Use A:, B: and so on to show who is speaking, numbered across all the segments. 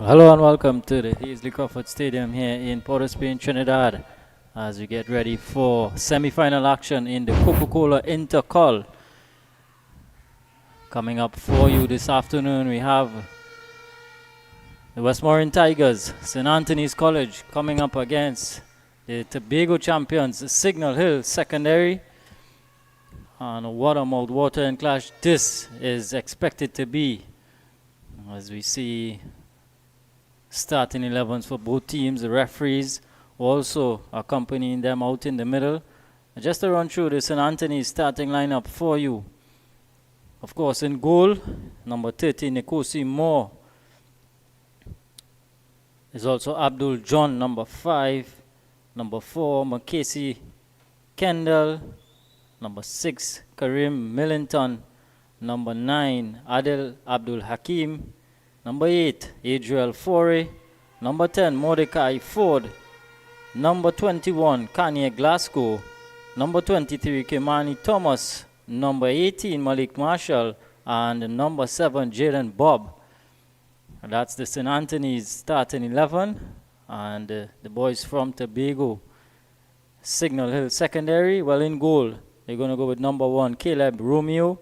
A: Hello and welcome to the Heasley Crawford Stadium here in Port of Spain, Trinidad, as we get ready for semi-final action in the Coca-Cola INTERCOL. Coming up for you this afternoon, we have the Westmoreland Tigers, St. Anthony's College, coming up against the Tobago champions, Signal Hill Secondary. And what a mouth-watering clash this is expected to be, as we see starting 11s for both teams. The referees also accompanying them out in the middle. Just to run through the St. Anthony's starting lineup for you. Of course, in goal, number 13, Nkosi Moore. There's also Abdul John, number 5. Number 4, Makesi Kendall. Number 6, Karim Millington. Number 9, Adel Abdul Hakim. Number 8, Adriel Forey. Number 10, Mordecai Ford. Number 21, Kanye Glasgow. Number 23, Kimani Thomas. Number 18, Malik Marshall. And number 7, Jaden Bob. And that's the St. Anthony's starting 11. And the boys from Tobago, Signal Hill Secondary. Well, in goal, they're going to go with number 1, Caleb Romeo.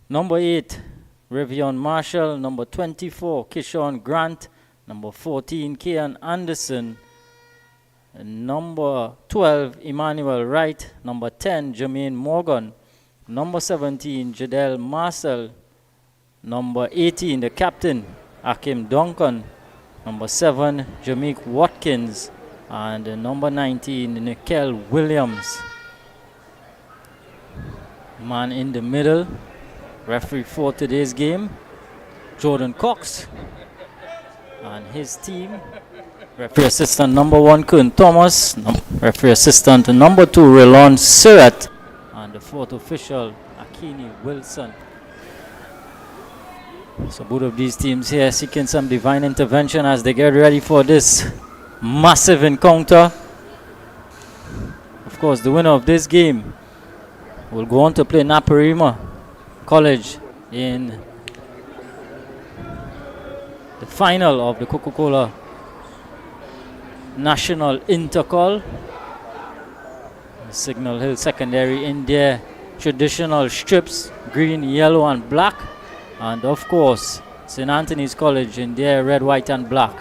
A: Number 8, Rivion Marshall. Number 24, Kishon Grant. Number 14, Kian Anderson. And number 12, Emmanuel Wright. Number 10, Jermaine Morgan. Number 17, Jadel Marcel. Number 18, the captain, Akim Duncan. Number 7, Jameek Watkins. And number 19, Nikel Williams. Man in the middle, referee for today's game, Jordan Cox. And his team, referee assistant number 1, Kern Thomas. Referee assistant number 2, Relon Surratt. And the fourth official, Akini Wilson. So both of these teams here seeking some divine intervention as they get ready for this massive encounter. Of course, the winner of this game will go on to play Naparima College in the final of the Coca-Cola National INTERCOL. Signal Hill Secondary in their traditional strips, green, yellow and black. And of course, St. Anthony's College in their red, white and black.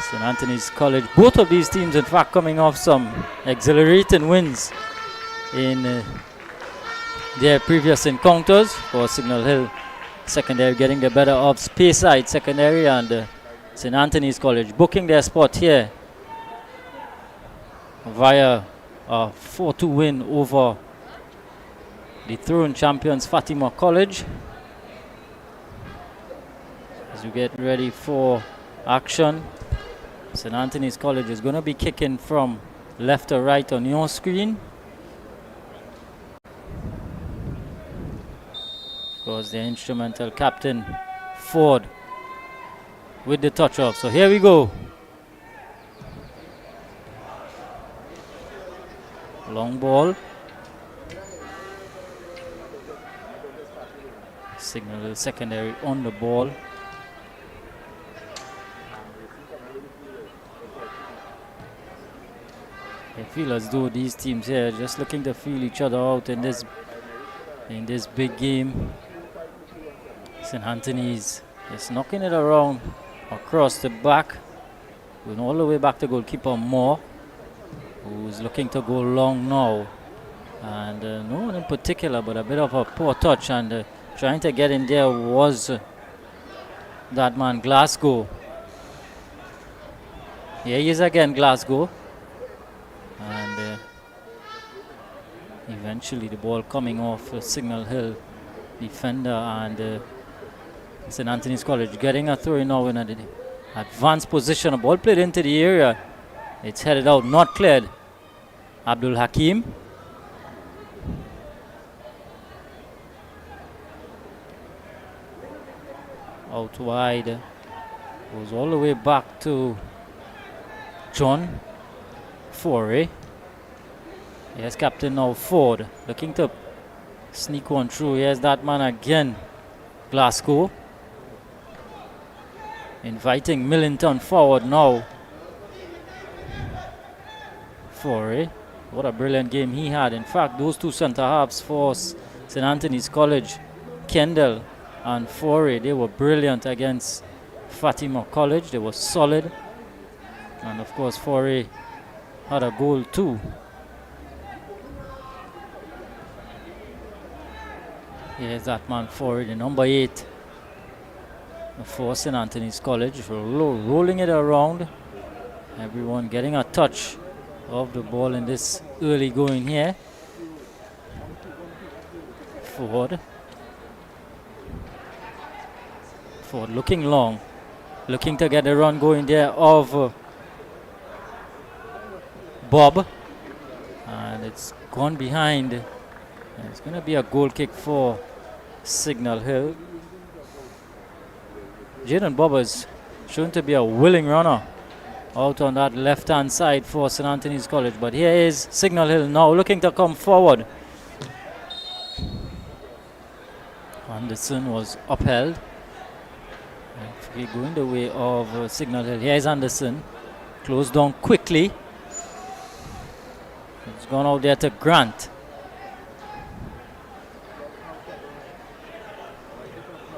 A: St. Anthony's College, both of these teams in fact coming off some exhilarating wins in their previous encounters. For Signal Hill Secondary getting the better of Speyside Secondary, and St. Anthony's College booking their spot here via a 4-2 win over the throne champions Fatima College. As we get ready for action, St. Anthony's College is going to be kicking from left to right on your screen. Of course, the instrumental captain Ford with the touch off. So here we go. Long ball. Signal Hill Secondary on the ball. I feel as though these teams here are just looking to feel each other out in this big game. St. Anthony's is knocking it around across the back, going all the way back to goalkeeper Moore, who's looking to go long now. And no one in particular, but a bit of a poor touch, and trying to get in there was that man Glasgow. Here he is again, Glasgow. And eventually the ball coming off a Signal Hill defender, and St. Anthony's College getting a throw in now in an advanced position. A ball played into the area. It's headed out, not cleared. Abdul Hakim. Out wide. Goes all the way back to John Forey. Yes, captain now Ford looking to sneak one through. Here's that man again, Glasgow. inviting Millington forward now. Forey, what a brilliant game he had. In fact, those two centre halves for St. Anthony's College, Kendall and Forey, they were brilliant against Fatima College. They were solid. And of course, Forey had a goal too. Here's that man Forey, the number 8 for St. Anthony's College, rolling it around. Everyone getting a touch of the ball in this early going here. Ford looking long, looking to get a run going there of Bob, and it's gone behind. And it's going to be a goal kick for Signal Hill. Jaden Bob is shown to be a willing runner out on that left-hand side for St. Anthony's College. But here is Signal Hill now looking to come forward. Anderson was upheld. And going the way of Signal Hill. Here is Anderson. Closed down quickly. It's gone out there to Grant.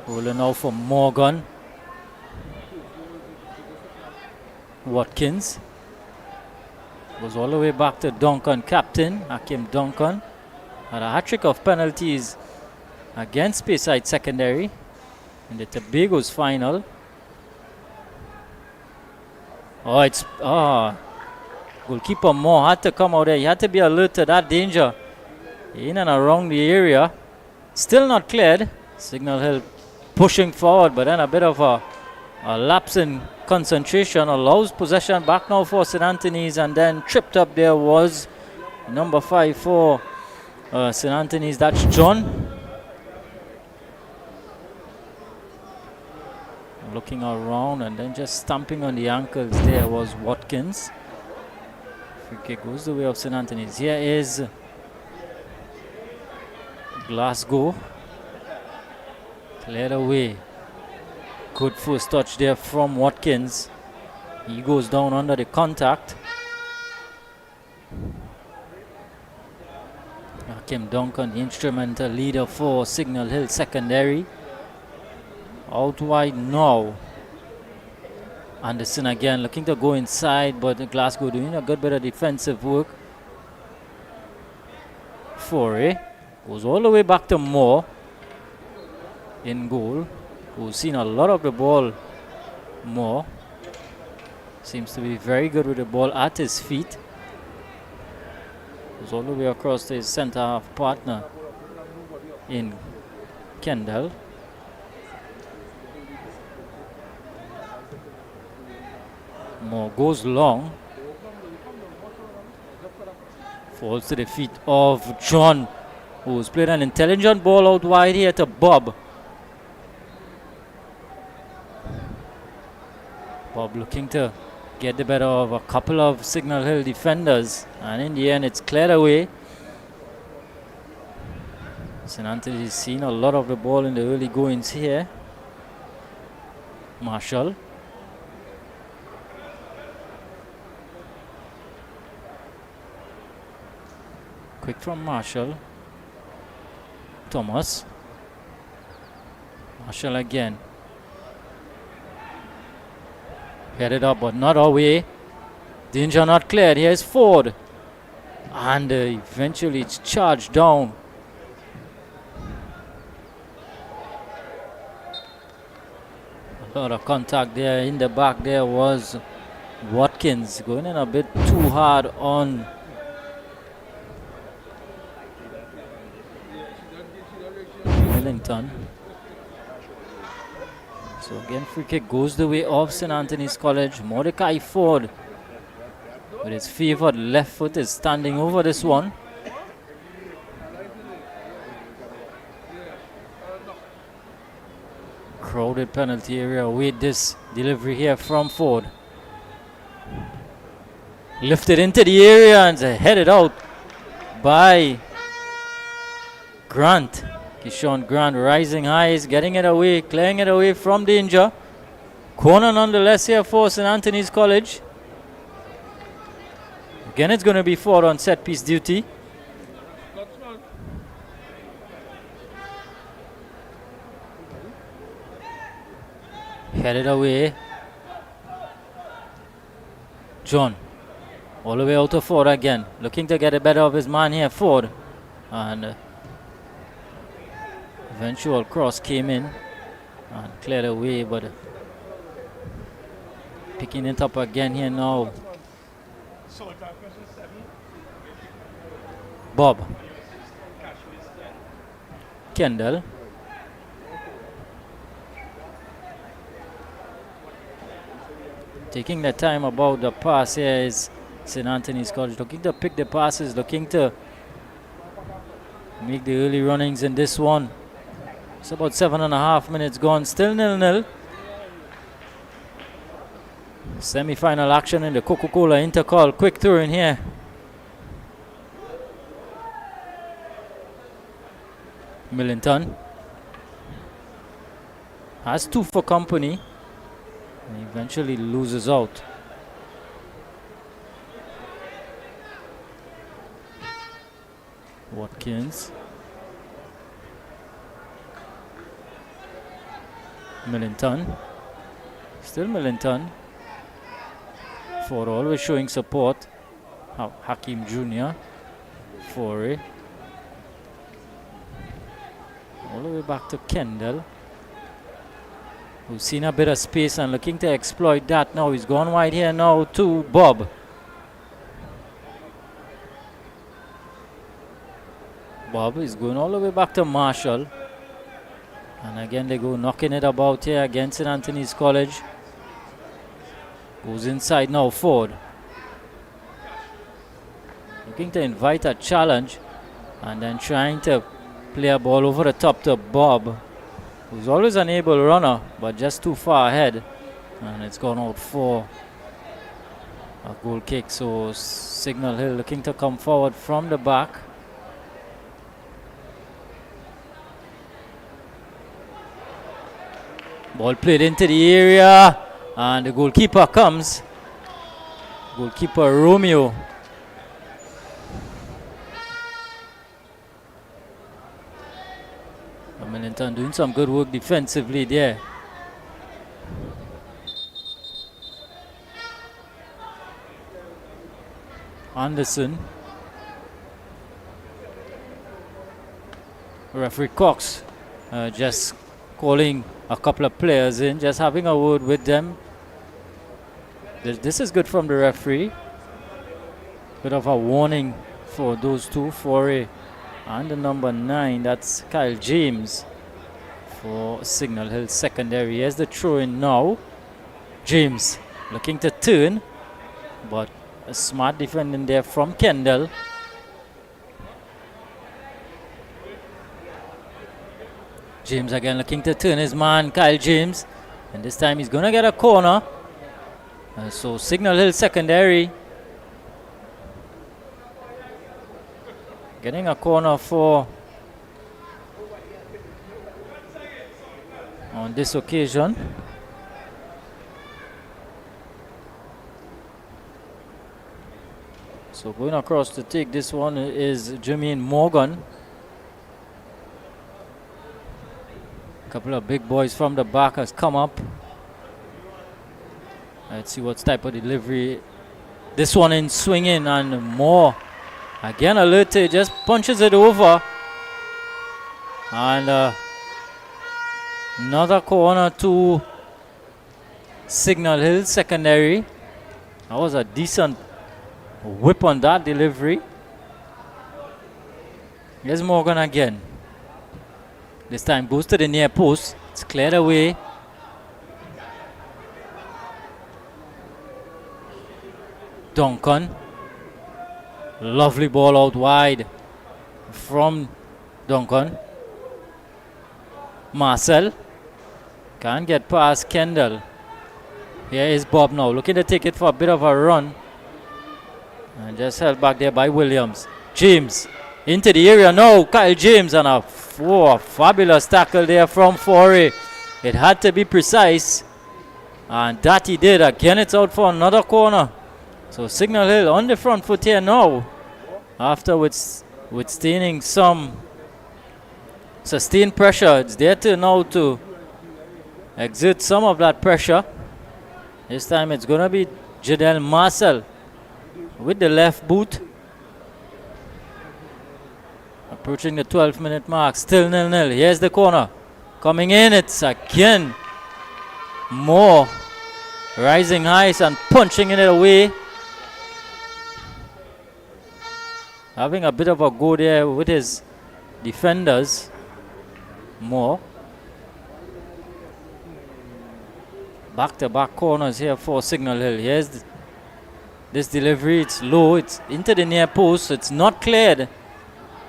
A: Rolling out for Morgan. Watkins goes all the way back to Duncan, captain Hakim Duncan. Had a hat-trick of penalties against Speyside Secondary in the Tobago's final. Goalkeeper Moore had to come out there. He had to be alert to that danger in and around the area. Still not cleared. Signal Hill pushing forward, but then a bit of a lapse in concentration allows possession back now for St. Anthony's, and then tripped up there was number 5 for St. Anthony's. That's John. Looking around and then just stamping on the ankles there was Watkins. Free kick goes the way of St. Anthony's. Here is Glasgow. Cleared away. Good first touch there from Watkins. He goes down under the contact. Hakim Duncan, the instrumental leader for Signal Hill Secondary. Out wide now. Anderson again looking to go inside, but Glasgow doing a good bit of defensive work. Forey goes all the way back to Moore in goal, who's seen a lot of the ball more. Seems to be very good with the ball at his feet. Goes all the way across to his centre half partner in Kendall. Moore goes long. Falls to the feet of John, who's played an intelligent ball out wide here to Bob. Bob looking to get the better of a couple of Signal Hill defenders, and in the end it's cleared away. St. Anthony's seen a lot of the ball in the early goings here. Marshall. Quick from Marshall. Thomas. Marshall again. Headed up, but not away. Danger not cleared. Here's Ford. And eventually it's charged down. A lot of contact there. In the back there was Watkins going in a bit too hard on Millington. So again, free kick goes the way of St. Anthony's College. Mordecai Ford with his favored left foot is standing over this one. Crowded penalty area with this delivery here from Ford. Lifted into the area and headed out by Grant. Kishon Grant rising high, is getting it away, clearing it away from danger. Corner nonetheless here for St. Anthony's College. Again, it's going to be forward on set piece duty. Headed away. John. All the way out to Ford again. Looking to get a better of his man here, Ford. And eventual cross came in and cleared away, but picking it up again here now. Bob. Kendall. Taking the time about the pass here is St. Anthony's College. Looking to pick the passes, looking to make the early runnings in this one. It's about 7.5 minutes gone. Still 0-0. Semi-final action in the Coca-Cola Intercol. Quick throw in here. Millington has 2 for company. And eventually loses out. Watkins. Millington. Still Millington. Ford always showing support. Hakim Jr. Forey. All the way back to Kendall, who's seen a bit of space and looking to exploit that. Now he's gone wide here now to Bob. Bob is going all the way back to Marshall. And again they go knocking it about here against St. Anthony's College. Goes inside now, Ford. Looking to invite a challenge and then trying to play a ball over the top to Bob, who's always an able runner, but just too far ahead. And it's gone out for a goal kick. So Signal Hill looking to come forward from the back. Ball played into the area, and the goalkeeper comes. Goalkeeper Romeo. Millington doing some good work defensively there. Anderson. Referee Cox just calling a couple of players in, just having a word with them. This is good from the referee. Bit of a warning for those two, Forey and the number 9, that's Kyle James for Signal Hill Secondary. Here's the throw in now. James looking to turn, but a smart defending there from Kendall. James again looking to turn his man, Kyle James. And this time he's going to get a corner. So Signal Hill Secondary getting a corner for on this occasion. So going across to take this one is Jermaine Morgan. A couple of big boys from the back has come up. Let's see what type of delivery. This one in swinging and more. Again, Alerte just punches it over. And another corner to Signal Hill Secondary. That was a decent whip on that delivery. Here's Morgan again. This time goes to the near post. It's cleared away. Duncan. Lovely ball out wide from Duncan. Marcel can't get past Kendall. Here is Bob now, looking to take it for a bit of a run. And just held back there by Williams. James into the area now. Kyle James and a fabulous tackle there from Forey. It had to be precise. And that he did. Again, it's out for another corner. So Signal Hill on the front foot here now. After withstanding some sustained pressure, it's their turn now to exert some of that pressure. This time it's going to be Jadel Marcel with the left boot. Approaching the 12-minute mark, still 0-0. Here's the corner. Coming in, it's again Moore rising heights and punching it away. Having a bit of a go there with his defenders. Moore. Back-to-back corners here for Signal Hill. Here's this delivery. It's low. It's into the near post. It's not cleared.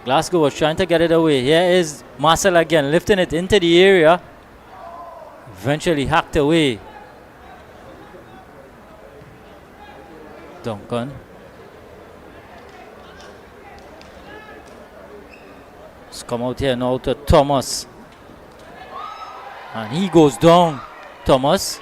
A: Glasgow was trying to get it away. Here is Marcel again, lifting it into the area. Eventually hacked away. Duncan. Let's come out here now to Thomas. And he goes down. Thomas.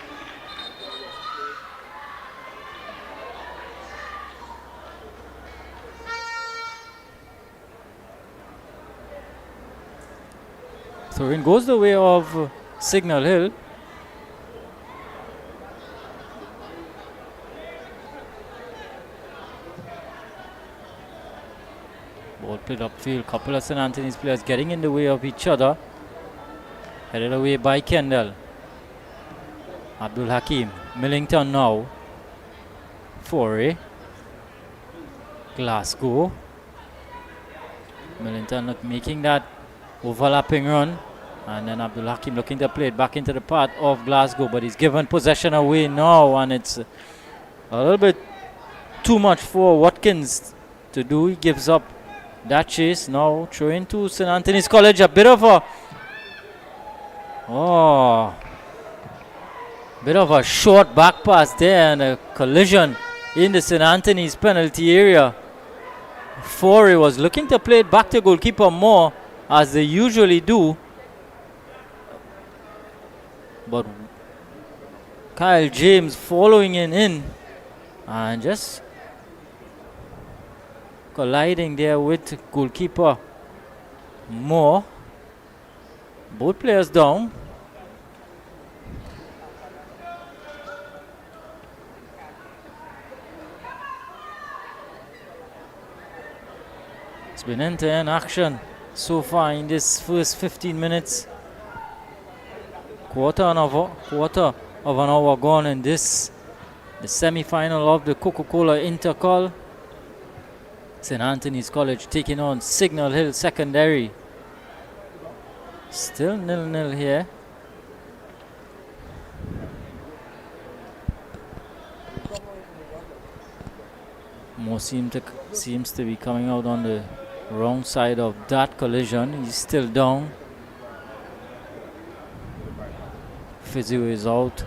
A: Throw-in goes the way of Signal Hill. Ball played upfield. Couple of St. Anthony's players getting in the way of each other. Headed away by Kendall. Abdul Hakim. Millington now. Foray. Glasgow. Millington not making that overlapping run. And then Abdul Hakim looking to play it back into the path of Glasgow. But he's given possession away now. And it's a little bit too much for Watkins to do. He gives up that chase. Now throwing to St. Anthony's College. A bit of a short back pass there and a collision in the St. Anthony's penalty area. Foray was looking to play it back to goalkeeper Moore, as they usually do. But Kyle James following in and just colliding there with goalkeeper Moore. Both players down. It's been end-to-end action so far in this first 15 minutes. Quarter of an hour gone in this, the semi-final of the Coca-Cola Intercol. St. Anthony's College taking on Signal Hill Secondary. Still 0-0 here. Moore seems to be coming out on the wrong side of that collision. He's still down. Physio is out.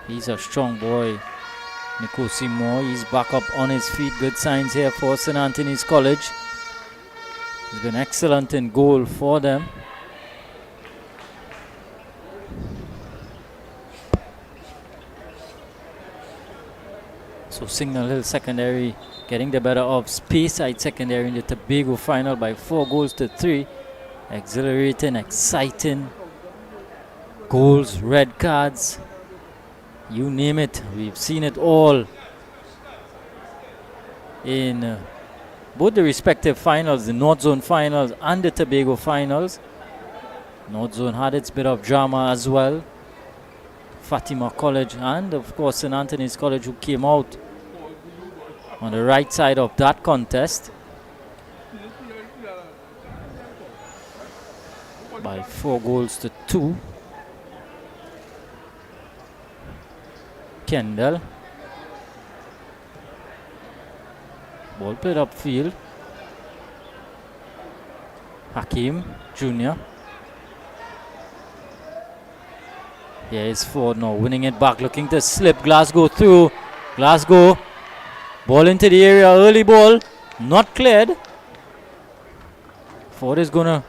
A: He's a strong boy, Nikosi Moore. He's back up on his feet. Good signs here for St. Anthony's College. He's been excellent in goal for them. So Signal Hill Secondary getting the better of Speyside Secondary in the Tobago final by 4-3. Exhilarating, exciting. Goals, red cards, you name it. We've seen it all in both the respective finals, the North Zone finals and the Tobago finals. North Zone had its bit of drama as well. Fatima College and of course St. Anthony's College, who came out on the right side of that contest by 4-2. Kendall. Ball played upfield. Hakim Jr. Here is Ford now winning it back, looking to slip Glasgow through. Glasgow. Ball into the area, early ball, not cleared. Ford is going to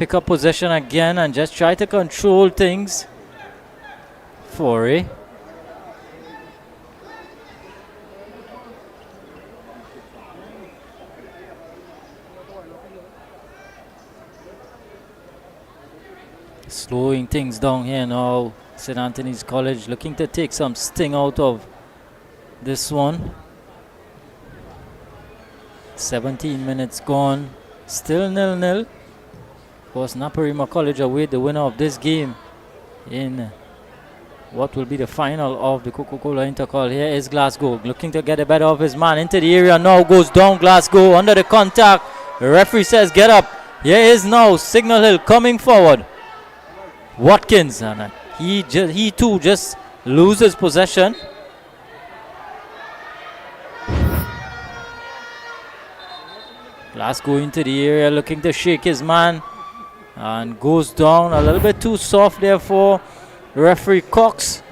A: pick up possession again and just try to control things. Forey. Slowing things down here now. St. Anthony's College looking to take some sting out of this one. 17 minutes gone. Still 0-0. Of course, Naparima College await the winner of this game in what will be the final of the Coca-Cola Intercol. Here is Glasgow looking to get the better of his man into the area. Now goes down Glasgow under the contact. The referee says get up. Here is now Signal Hill coming forward. Watkins, and he too just loses possession. Glasgow into the area looking to shake his man and goes down a little bit too soft there for referee Cox.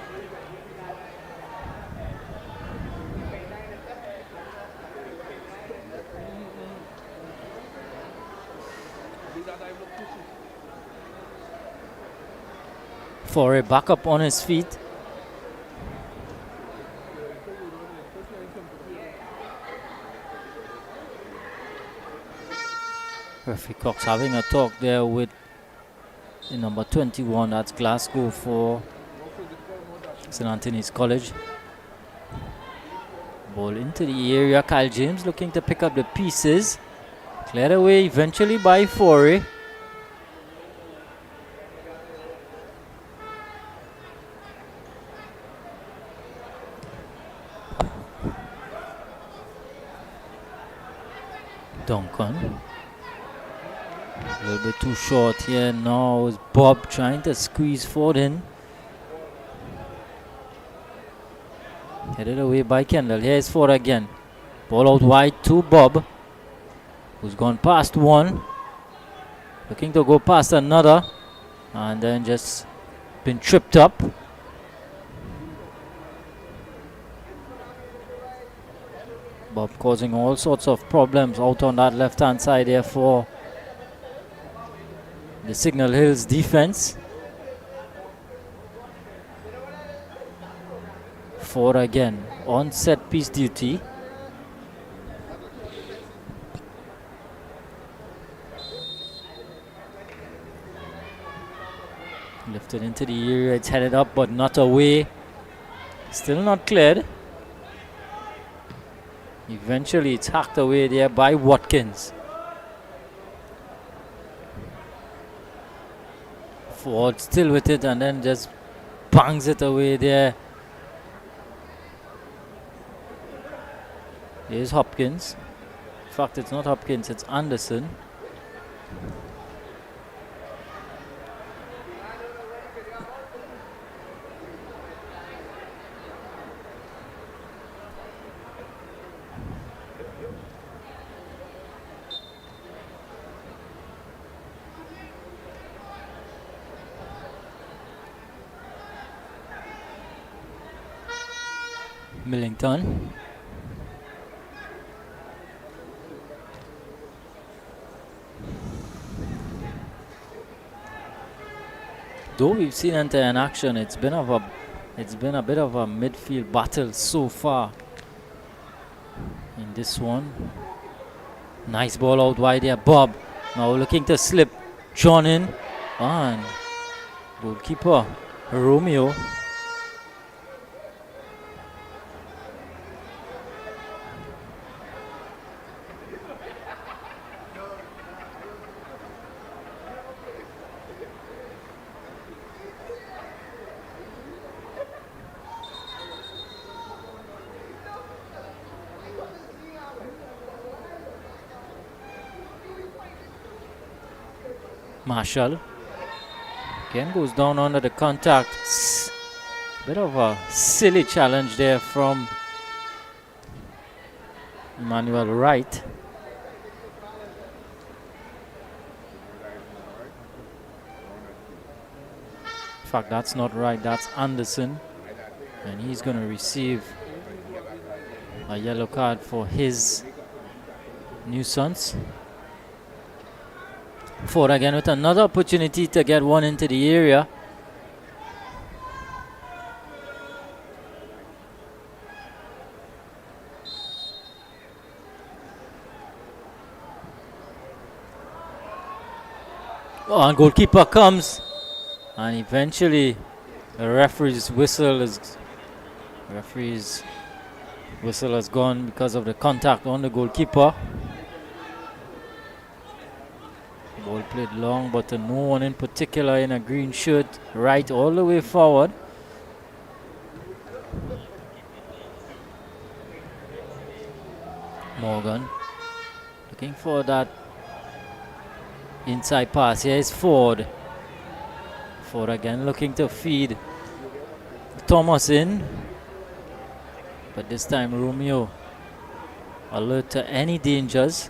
A: For a backup on his feet. Referee Cox having a talk there with the number 21, that's Glasgow for St. Anthony's College. Ball into the area, Kyle James looking to pick up the pieces. Cleared away eventually by Forey. Duncan. A little bit too short here. Now is Bob trying to squeeze forward in. Headed away by Kendall. Here is Ford again. Ball out wide to Bob, who's gone past one. Looking to go past another. And then just been tripped up. Bob causing all sorts of problems out on that left-hand side there for the Signal Hills defense. Ford again on set piece duty. Lifted into the area, it's headed up but not away. Still not cleared. Eventually it's hacked away there by Watkins. Ford still with it and then just bangs it away there. Here's Hopkins. In fact, it's not Hopkins, it's Anderson. Millington. Though we've seen Enter in action, it's been a bit of a midfield battle so far in this one. Nice ball out wide there, Bob. Now looking to slip John in, and goalkeeper Romeo. Marshall again goes down under the contact. Bit of a silly challenge there from Emmanuel Wright. In fact, that's not right, that's Anderson, and he's going to receive a yellow card for his nuisance. Ford again with another opportunity to get one into the area. Oh, and goalkeeper comes, and eventually the referee's whistle has gone because of the contact on the goalkeeper. Ball played long, but to no one in particular in a green shirt, right all the way forward. Morgan looking for that inside pass. Here is Ford. Ford again looking to feed Thomas in. But this time Romeo alert to any dangers.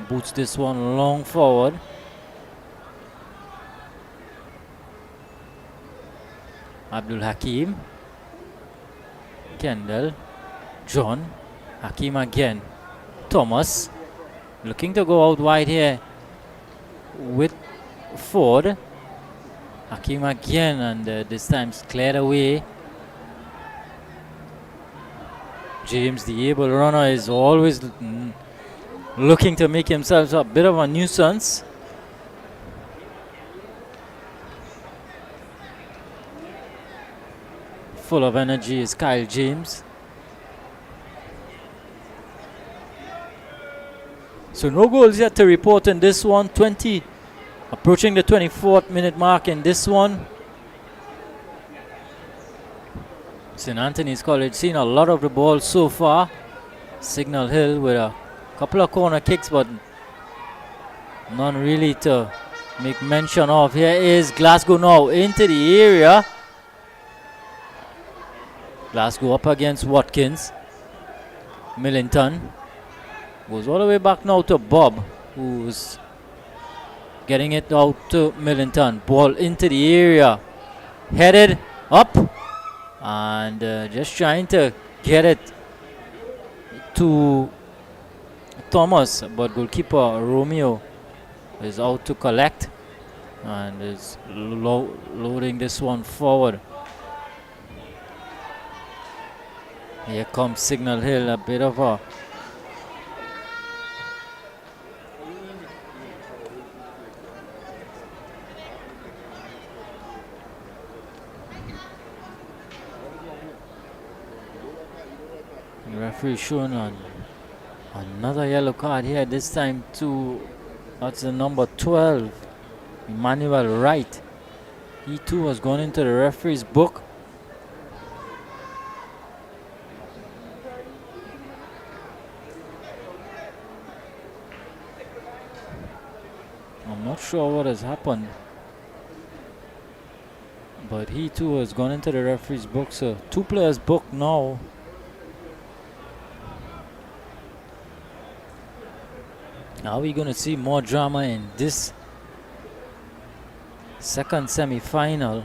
A: Boots this one long forward. Abdul Hakim. Kendall. John. Hakim again. Thomas. Looking to go out wide here with Ford. Hakim again, and this time cleared away. James, the able runner, is always looking to make himself a bit of a nuisance. Full of energy is Kyle James. So no goals yet to report in this one. Approaching the 24th minute mark in this one. St. Anthony's College seen a lot of the ball so far. Signal Hill with a couple of corner kicks, but none really to make mention of. Here is Glasgow now into the area. Glasgow up against Watkins. Millington goes all the way back now to Bob, who's getting it out to Millington. Ball into the area. Headed up. And just trying to get it to Thomas. But goalkeeper Romeo is out to collect. And is loading this one forward. Here comes Signal Hill. A bit of a referee showing on another yellow card here, this time to, that's the number 12, Emmanuel Wright. He too has gone into the referee's book. I'm not sure what has happened, but he too has gone into the referee's book. So 2 players booked now. Are we going to see more drama in this second semi-final?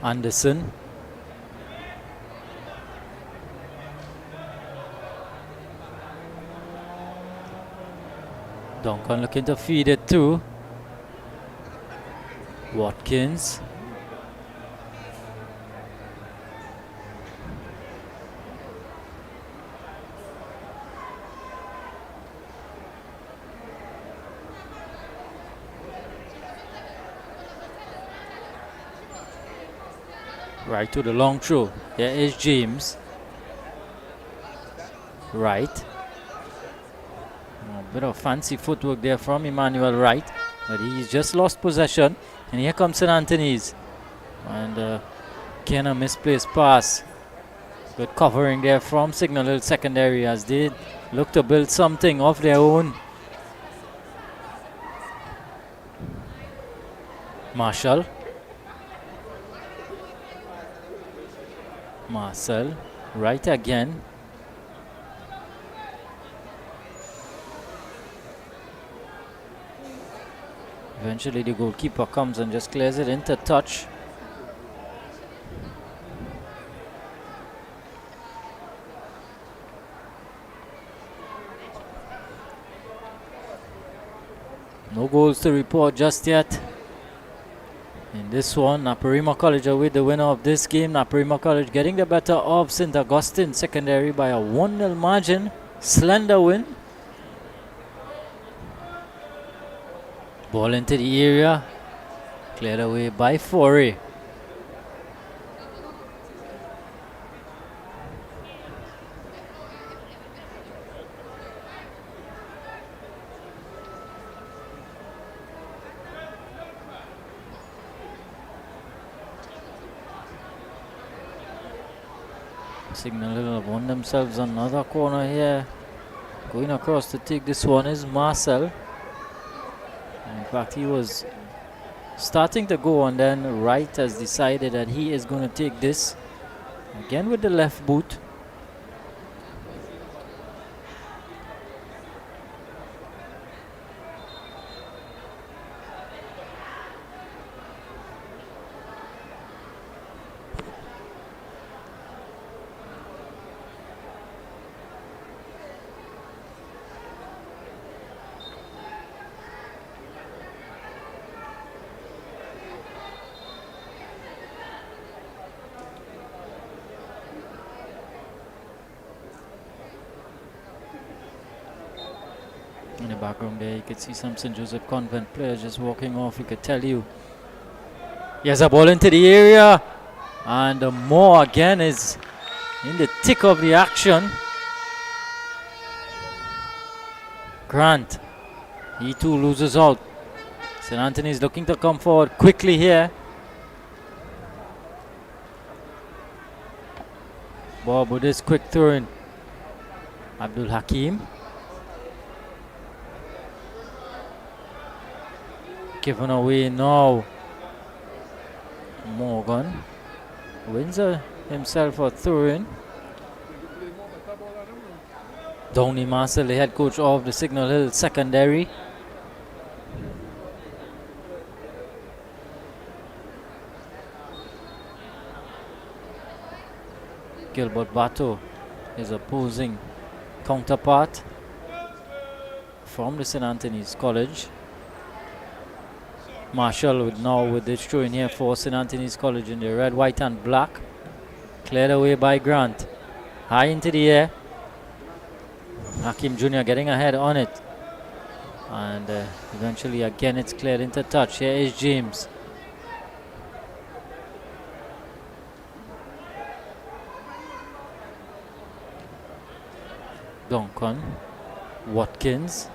A: Anderson. Duncan looking to feed it to Watkins. Right to the long throw. There is James. Right. A bit of fancy footwork there from Emmanuel Wright. But he's just lost possession. And here comes St. Anthony's. And again a misplaced pass. Good covering there from Signal Hill secondary as they look to build something of their own. Marshall. Marcel, right again. Eventually the goalkeeper comes and just clears it into touch. goals to report just yet. In this one, Naparima College are with the winner of this game. Naparima College getting the better of St. Augustine Secondary by a 1-0 margin. Slender win. Ball into the area. Cleared away by Forey. Signal Hill have won themselves another corner here. Going across to take this one is Marcel. In fact, he was starting to go, and then Wright has decided that he is going to take this. Again with the left boot. In the background there, you could see some St. Joseph Convent players just walking off. We could tell you. Here's a ball into the area. And Moore again is in the thick of the action. Grant. He too loses out. St. Anthony's looking to come forward quickly here. Bob with this quick throw in. Abdul Hakim. Given away now. Morgan wins himself a throw-in. Downey Marcel, the head coach of the Signal Hill Secondary. Gilbert Bato, his opposing counterpart from the St. Anthony's College. Marshall now with this throw in here for St. Anthony's College in the red, white and black. Cleared away by Grant. High into the air. Hakim Jr. getting ahead on it. And eventually again it's cleared into touch. Here is James. Duncan. Watkins.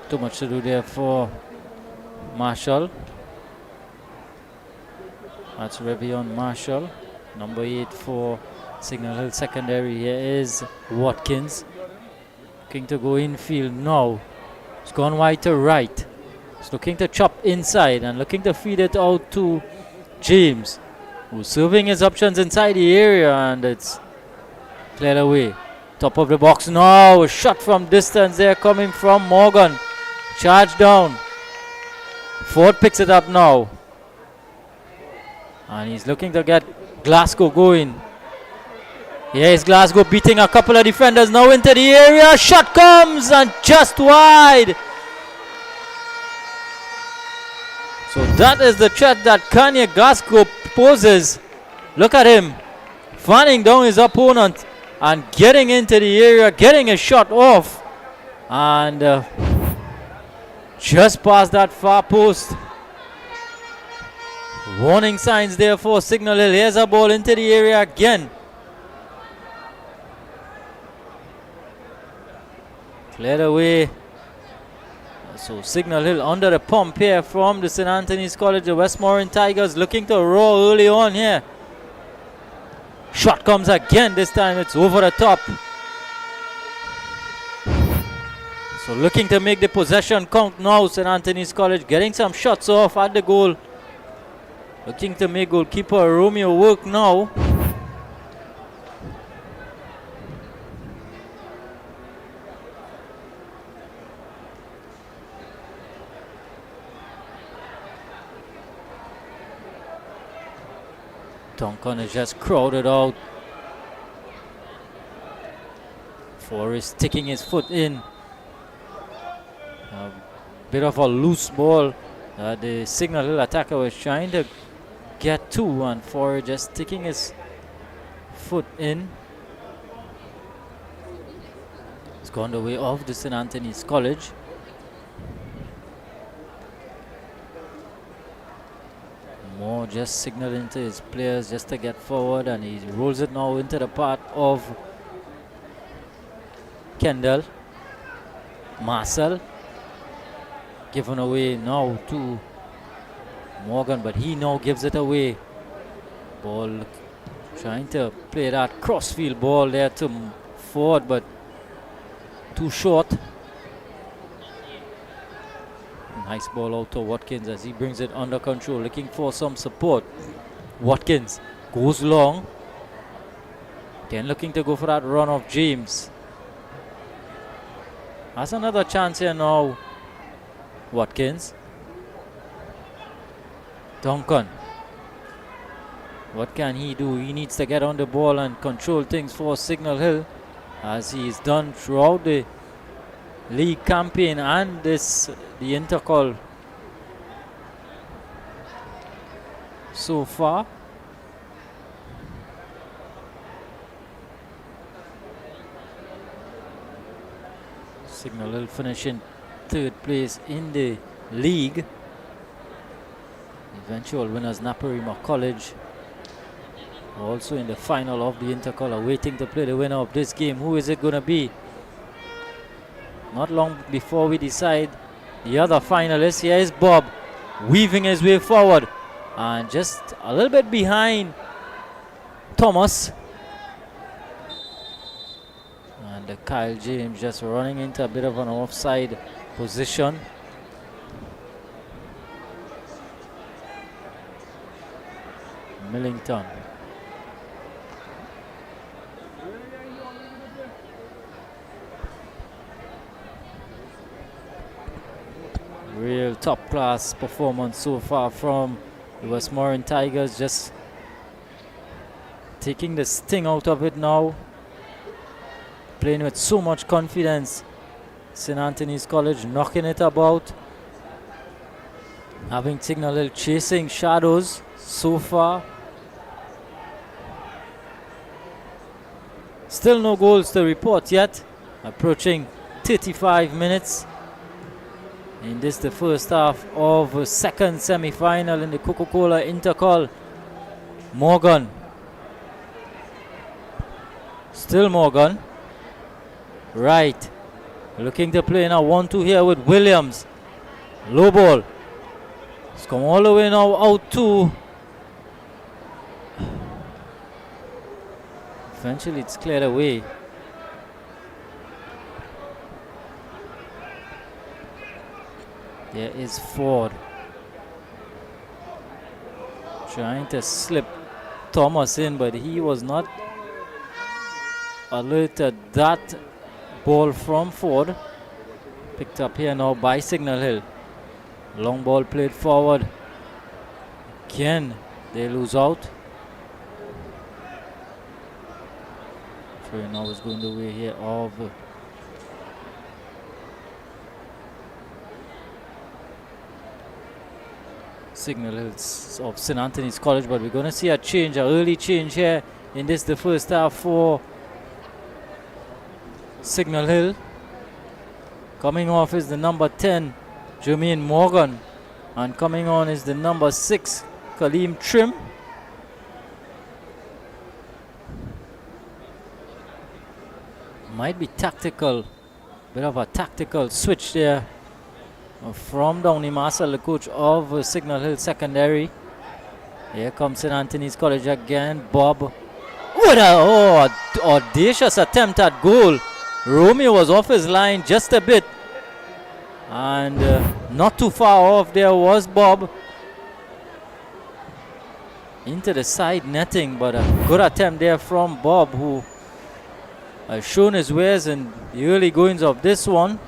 A: Too much to do there for Marshall. That's Revion Marshall. Number 8 for Signal Hill Secondary. Here is Watkins. Looking to go infield now. It's gone wide to right. It's looking to chop inside and looking to feed it out to James, who's serving his options inside the area, and it's cleared away. Top of the box now. A shot from distance there coming from Morgan. Charge down. Ford picks it up now. And he's looking to get Glasgow going. Here's Glasgow beating a couple of defenders now into the area. Shot comes and just wide. So that is the threat that Kanye Glasgow poses. Look at him fanning down his opponent and getting into the area, getting a shot off. And just past that far post. Warning signs there for Signal Hill. Here's a ball into the area again. Cleared away. So Signal Hill under the pump here from the St. Anthony's College. The Westmoreland Tigers looking to roar early on here. Shot comes again. This time it's over the top. So looking to make the possession count now. St. Anthony's College getting some shots off at the goal. Looking to make goalkeeper Romeo work now. Duncan is just crowded out. Forrest sticking his foot in. A bit of a loose ball. The Signal Hill attacker was trying to get to, and Forrest just sticking his foot in. It's gone the way of the St. Anthony's College. Moore just signaling to his players just to get forward, and he rolls it now into the path of Kendall. Marcel given away now to Morgan, but he now gives it away. Ball trying to play that crossfield ball there to Ford, but too short. Nice ball out to Watkins as he brings it under control, looking for some support. Watkins goes long. Again looking to go for that run of James. Has another chance here now. Watkins. Duncan. What can he do? He needs to get on the ball and control things for Signal Hill, as he's done throughout the league campaign and the Intercol so far. Signal Hill finishing third place in the league. Eventual winners Naparima College also in the final of the Intercol, are waiting to play the winner of this game. Who is it going to be? Not long before we decide the other finalists. Here is Bob weaving his way forward and just a little bit behind Thomas. And Kyle James just running into a bit of an offside position. Millington. Real top class performance so far from the Westmoreland Tigers, just taking the sting out of it now. Playing with so much confidence. St. Anthony's College knocking it about. Having Signal Hill chasing shadows so far. Still no goals to report yet. Approaching 35 minutes. In this, the first half of a second semi-final in the Coca-Cola Intercol. Morgan. Still Morgan. Right. Looking to play now 1-2 here with Williams. Low ball. It's come all the way now out to. Eventually it's cleared away. There is Ford trying to slip Thomas in, but he was not alerted. That ball from Ford picked up here now by Signal Hill. Long ball played forward. Again, they lose out. So now is going the way here of Signal Hills of St. Anthony's College, but we're going to see a change, an early change here in this, the first half for Signal Hill. Coming off is the number 10, Jermaine Morgan, and coming on is the number 6, Kaleem Trim. Might be tactical, bit of a tactical switch there from Downey Marcel, the coach of Signal Hill Secondary. Here comes St. Anthony's College again. Bob. What a audacious attempt at goal. Romeo was off his line just a bit. And not too far off there was Bob. Into the side netting, but a good attempt there from Bob, who has shown his wares in the early goings of this one.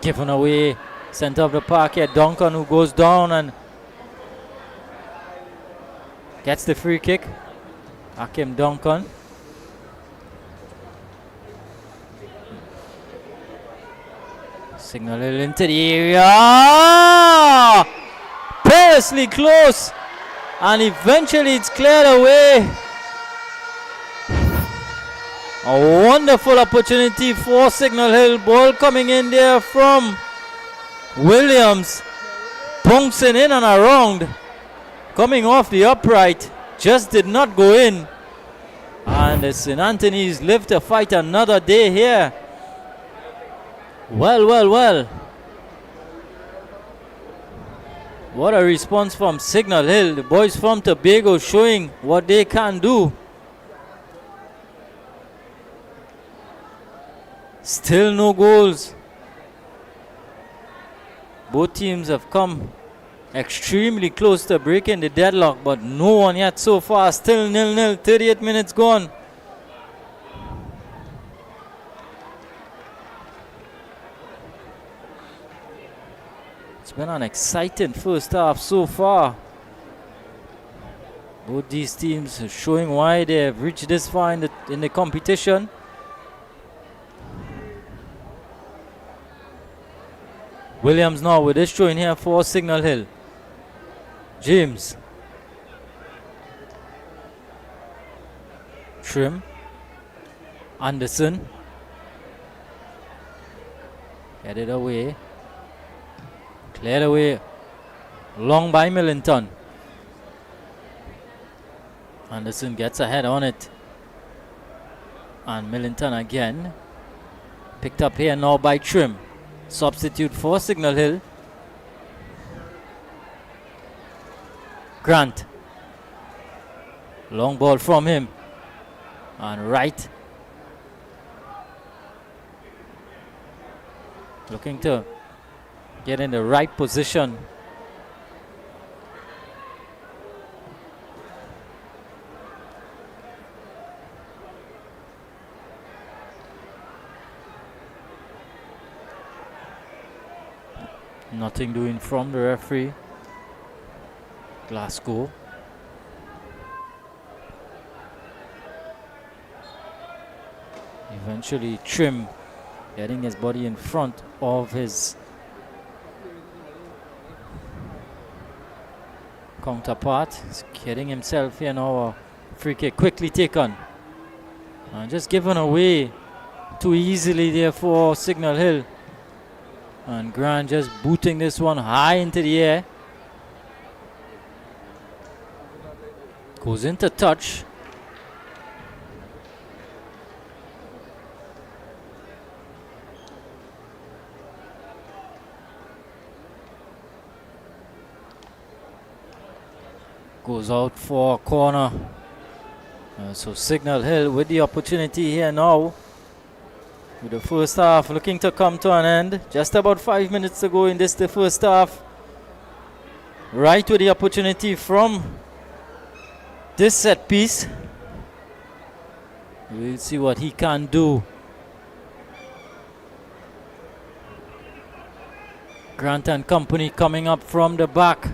A: Given away, center of the park here. Duncan, who goes down and gets the free kick. Akim Duncan. Signal Hill into the area. Perilously close. And eventually it's cleared away. A wonderful opportunity for Signal Hill. Ball coming in there from Williams. Bouncing in and around. Coming off the upright. Just did not go in. And the St. Anthony's live to fight another day here. Well. What a response from Signal Hill. The boys from Tobago showing what they can do. Still no goals. Both teams have come extremely close to breaking the deadlock, but no one yet so far. Still 0-0, 38 minutes gone. It's been an exciting first half so far. Both these teams are showing why they have reached this far in the competition. Williams now with this throw in here for Signal Hill. James. Trim. Anderson. Headed away. Cleared away. Long by Millington. Anderson gets ahead on it. And Millington again. Picked up here now by Trim. Substitute for Signal Hill. Grant. Long ball from him. And right. Looking to get in the right position. Nothing doing from the referee. Glasgow. Eventually Trim getting his body in front of his counterpart. He's getting himself here now. A free kick quickly taken. And just given away too easily there for Signal Hill. And Grant just booting this one high into the air. Goes into touch. Goes out for a corner. So Signal Hill with the opportunity here now. With the first half looking to come to an end. Just about 5 minutes to go in the first half. Right with the opportunity from this set piece. We'll see what he can do. Grant and company coming up from the back.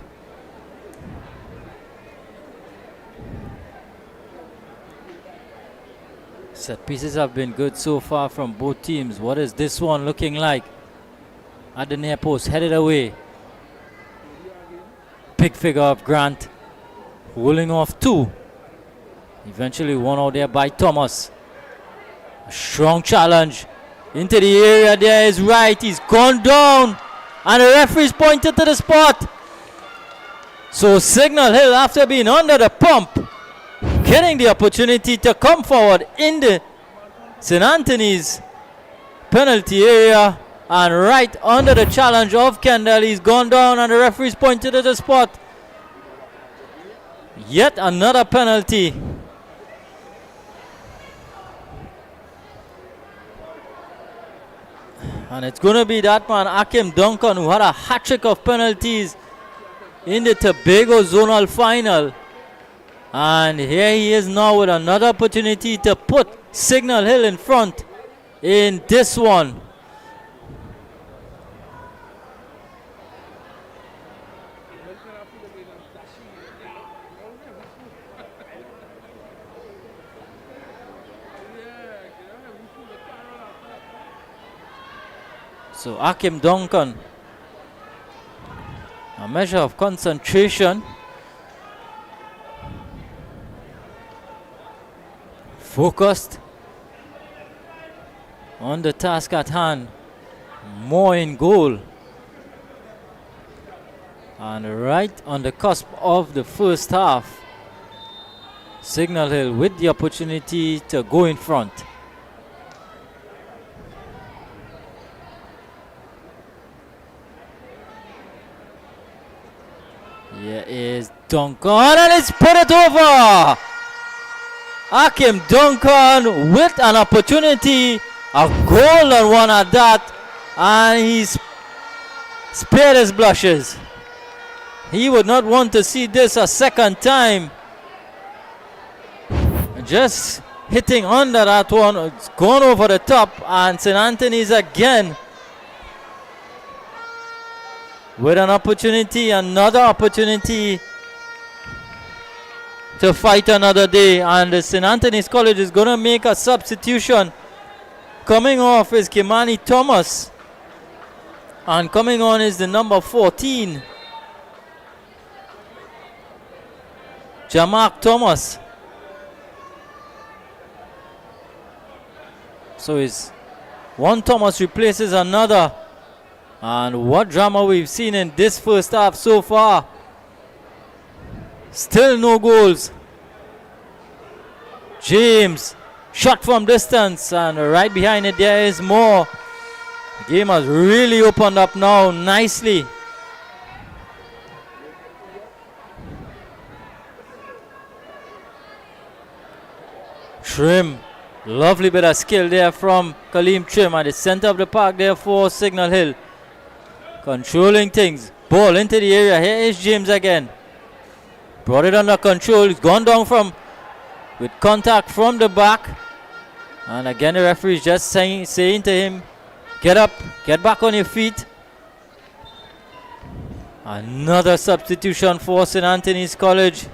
A: Set pieces have been good so far from both teams. What is this one looking like? At the near post, headed away. Big figure of Grant. Rolling off two. Eventually one out there by Thomas. A strong challenge. Into the area there is right. He's gone down. And the referee's pointed to the spot. So Signal Hill, after being under the pump, getting the opportunity to come forward in the St. Anthony's penalty area, and right under the challenge of Kendall, he's gone down and the referee's pointed to the spot. Yet another penalty. And it's going to be that man, Akim Duncan, who had a hat-trick of penalties in the Tobago Zonal Final. And here he is now with another opportunity to put Signal Hill in front in this one. So Akim Duncan, a measure of concentration, focused on the task at hand, more in goal, and right on the cusp of the first half, Signal Hill with the opportunity to go in front. Here is Duncan, and it's put it over. Akim Duncan with an opportunity, a golden one at that, and he's spared his blushes. He would not want to see this a second time. Just hitting under that one, it's gone over the top, and St. Anthony's again with an opportunity, another opportunity to fight another day. And the St. Anthony's College is going to make a substitution. Coming off is Kimani Thomas, and coming on is the number 14, Jamark Thomas. So it's one Thomas replaces another. And what drama we've seen in this first half so far. Still no goals. James, shot from distance, and right behind it there is more. The game has really opened up now nicely. Trim, lovely bit of skill there from Kaleem Trim at the center of the park there for Signal Hill. Controlling things, ball into the area. Here is James again. Brought it under control. It's gone down with contact from the back. And again the referee is just saying to him, get up, get back on your feet. Another substitution for St. Anthony's College.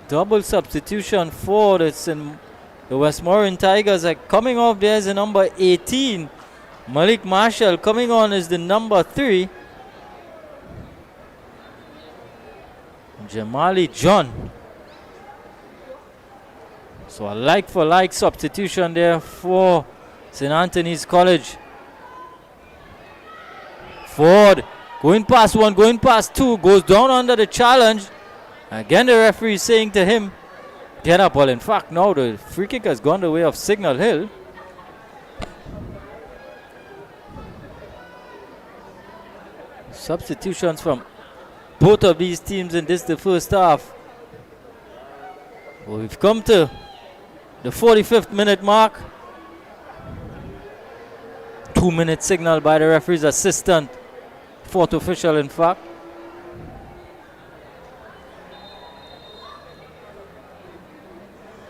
A: Double substitution for the Westmoreland Tigers. Coming off there is the number 18, Malik Marshall. Coming on is the number 3, Jamali John. So a like-for-like substitution there for St. Anthony's College. Ford going past one, going past two, goes down under the challenge. Again the referee is saying to him, get up. Well, in fact, now the free kick has gone the way of Signal Hill. Substitutions from both of these teams in the first half. Well, we've come to the 45th minute mark. 2-minute signal by the referee's assistant, fourth official in fact.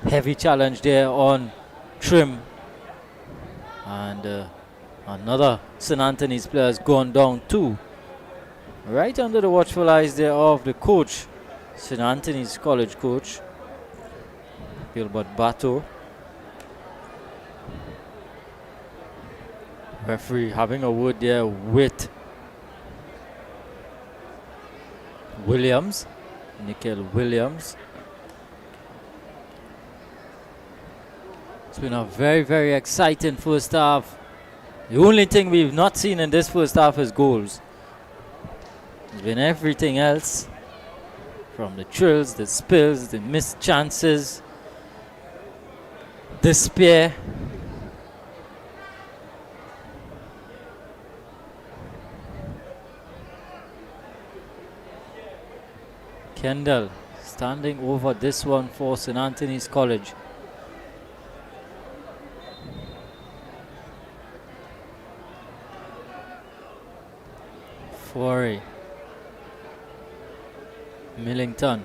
A: Heavy challenge there on Trim, and another St. Anthony's player has gone down too. Right under the watchful eyes there of the coach, St. Anthony's College coach, Gilbert Bato. Referee having a word there with Williams, Nikhil Williams. It's been a very, very exciting first half. The only thing we've not seen in this first half is goals. It's been everything else, from the thrills, the spills, the missed chances, despair. Kendall standing over this one for St. Anthony's College. Forey, Millington,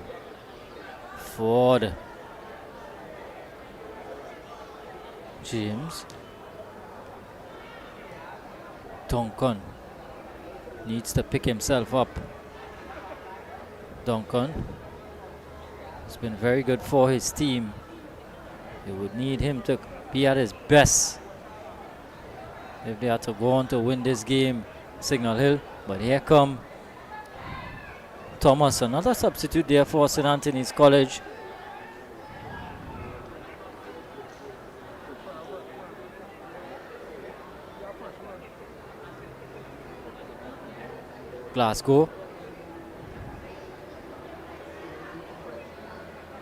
A: Ford, James, Duncan needs to pick himself up. Duncan has been very good for his team. They would need him to be at his best if they are to go on to win this game, Signal Hill. But here come Thomas, another substitute there for St. Anthony's College. Glasgow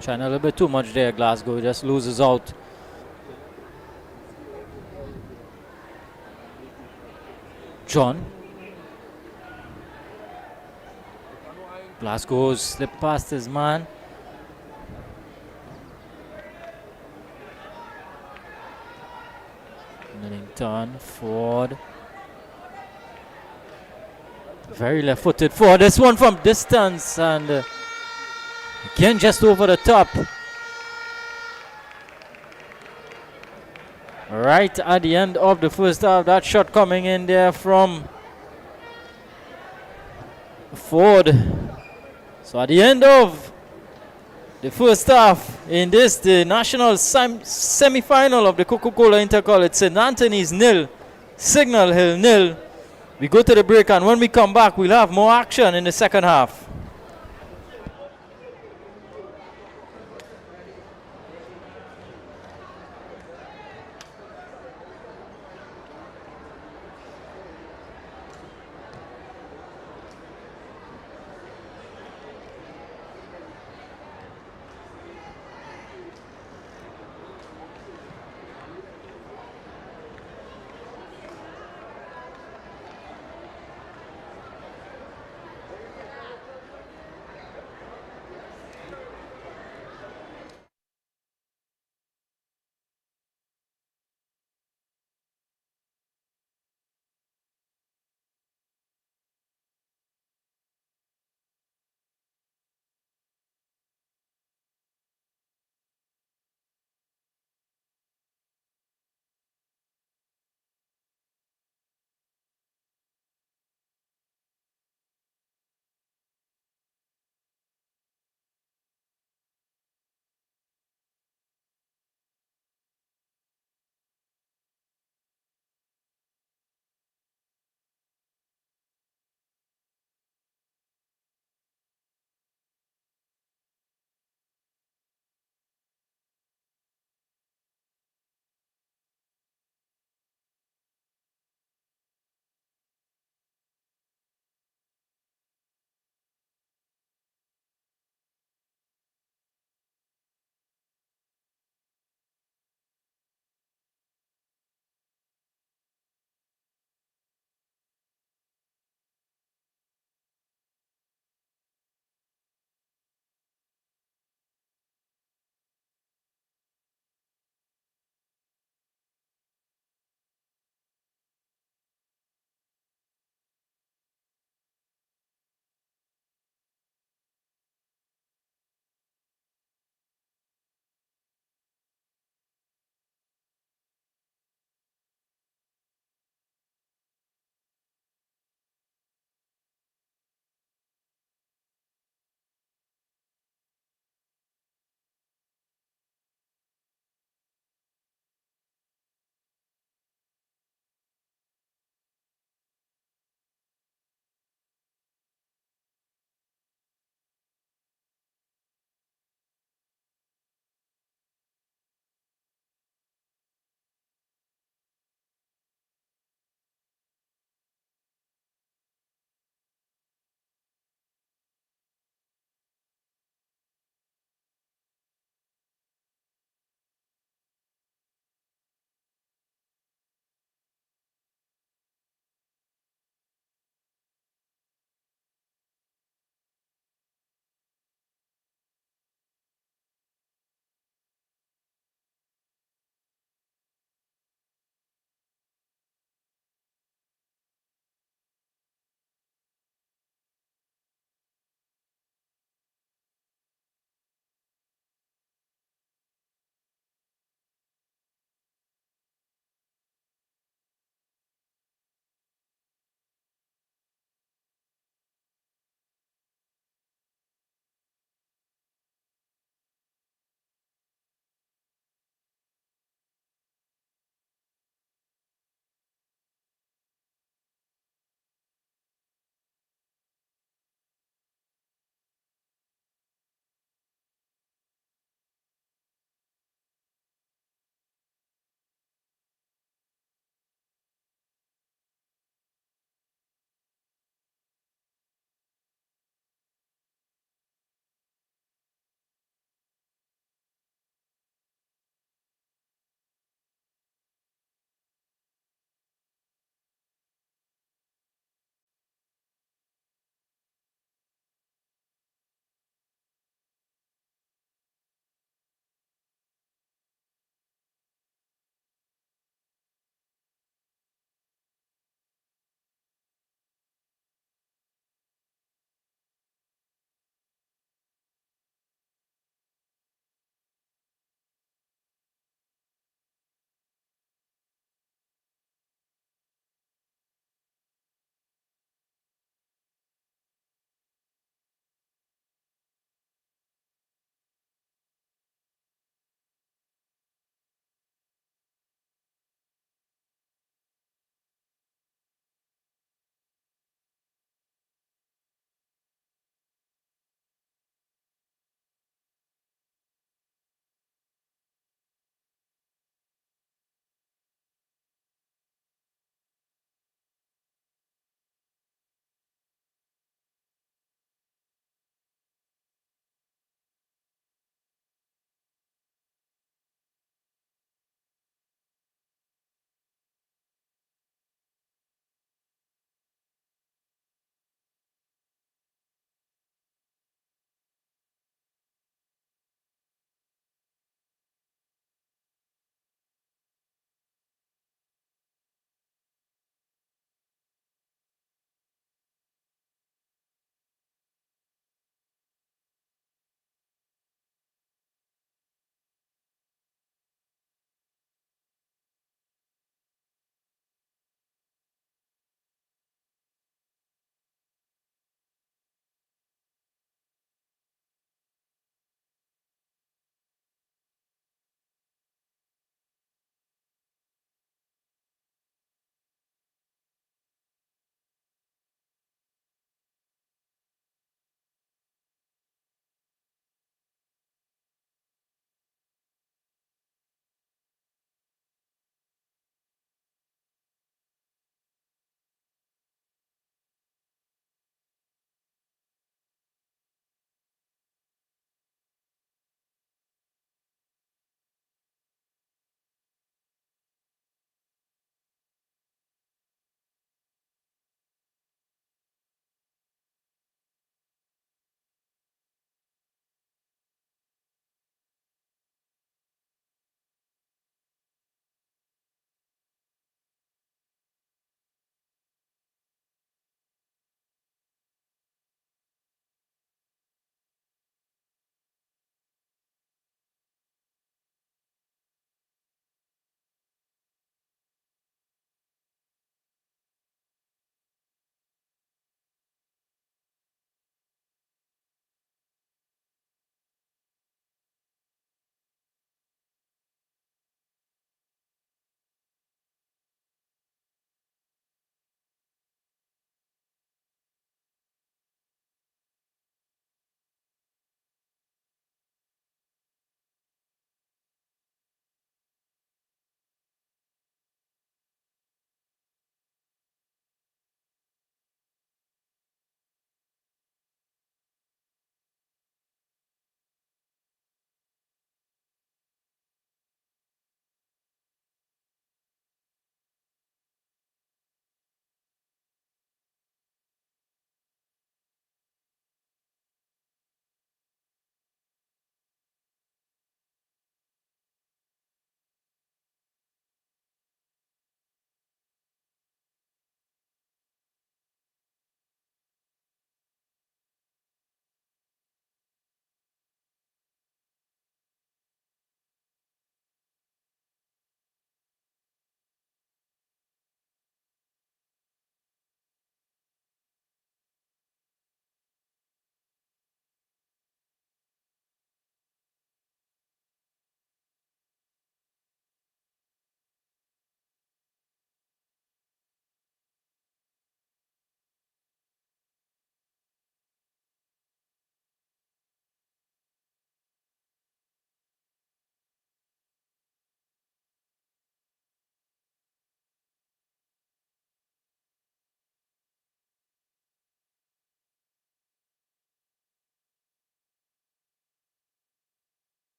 A: trying a little bit too much there. Glasgow just loses out. John. Glasgow slipped past his man. Millington, Ford. Very left-footed for this one from distance, and again just over the top. Right at the end of the first half, that shot coming in there from Ford. So at the end of the first half in this, the national semi-final of the Coca-Cola INTERCOL, it's St. Anthony's 0, Signal Hill 0. We go to the break, and when we come back, we'll have more action in the second half.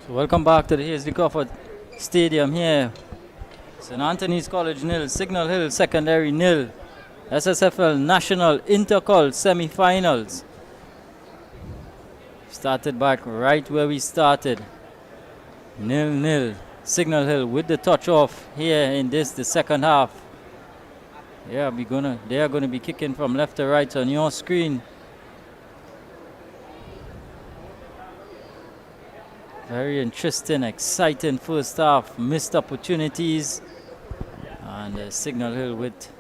A: Welcome back to the Hazley Crawford Stadium here. St. Anthony's College nil, Signal Hill Secondary nil. SSFL National INTERCOL semi-finals. Started back right where we started. 0-0. Signal Hill with the touch off here in the second half. Yeah, they are gonna be kicking from left to right on your screen. Very interesting, exciting first half. Missed opportunities. And Signal Hill with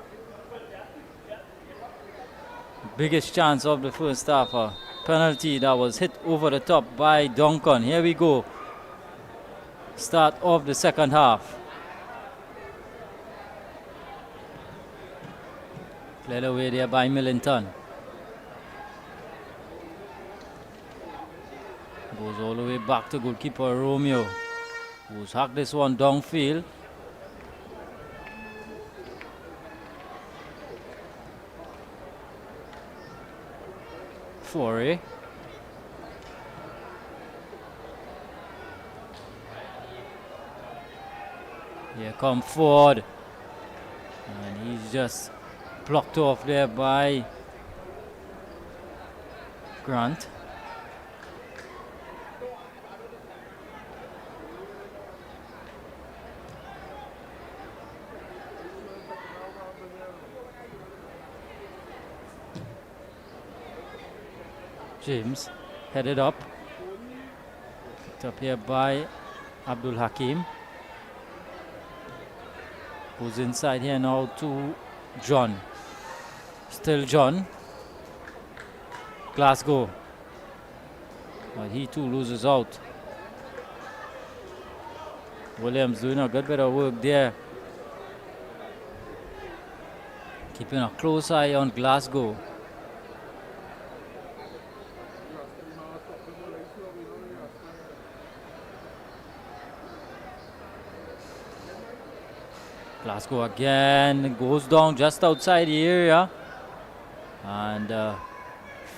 A: biggest chance of the first half. A penalty that was hit over the top by Duncan. Here we go. Start of the second half. Cleared away there by Millington. Goes all the way back to goalkeeper Romeo, who's hacked this one downfield. Foray. Here come Ford. And he's just blocked off there by Grant. James headed up. Picked up here by Abdul Hakim. Goes inside here now to John. Still John. Glasgow. But he too loses out. Williams doing a good bit of work there. Keeping a close eye on Glasgow. Glasgow again goes down just outside the area. And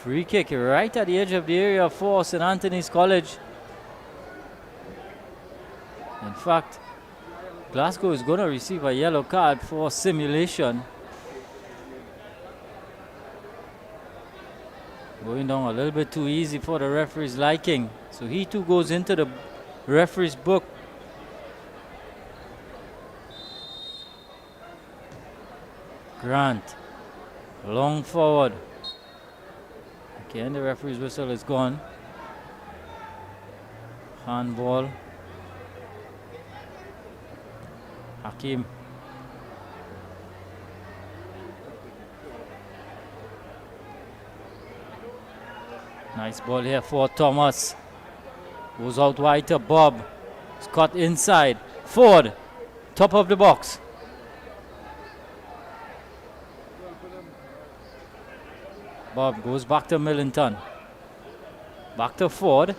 A: free kick right at the edge of the area for St. Anthony's College. In fact, Glasgow is going to receive a yellow card for simulation. Going down a little bit too easy for the referee's liking. So he too goes into the referee's book. Grant, long forward. Okay, and the referee's whistle is gone. Handball. Hakim. Nice ball here for Thomas. Goes out wide to Bob. Scott inside. Ford, top of the box. Bob goes back to Millington. Back to Ford.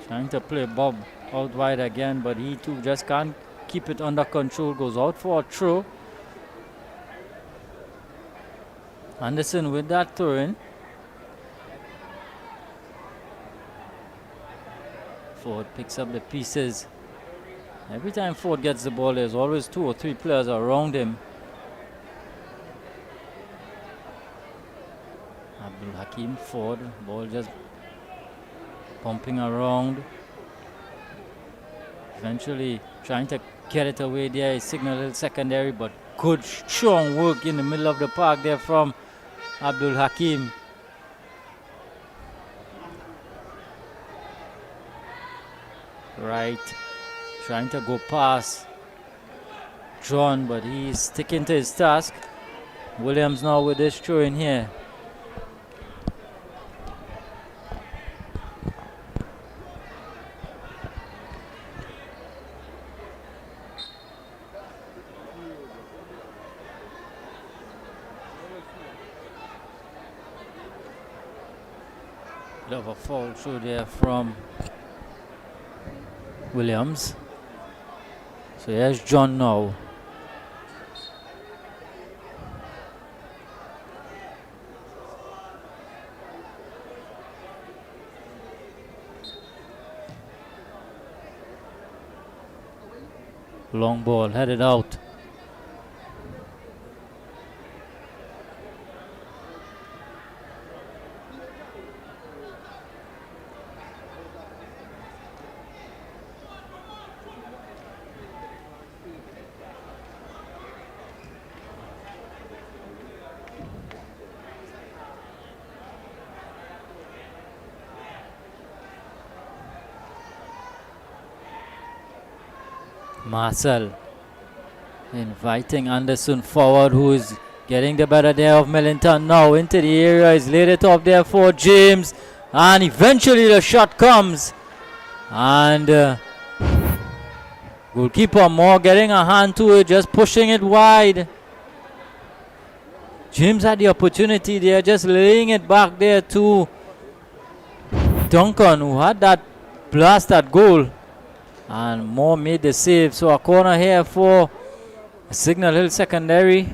A: Trying to play Bob out wide again, but he too just can't keep it under control. Goes out for a throw. Anderson with that throw in. Ford picks up the pieces. Every time Ford gets the ball, there's always 2 or 3 players around him. Abdul Hakim, Ford, ball just pumping around. Eventually trying to get it away there. Signal Hill Secondary, but good strong work in the middle of the park there from Abdul Hakim. Right, trying to go past John, but he's sticking to his task. Williams now with this throw in here. Bit of a foul through there from Williams. So here's John now. Long ball headed out. Marcel inviting Anderson forward, who is getting the better there of Millington now into the area. He's laid it up there for James, and eventually the shot comes, and goalkeeper Moore getting a hand to it, just pushing it wide. James had the opportunity there, just laying it back there to Duncan, who had that blast at goal, and Moore made the save. So a corner here for Signal Hill Secondary.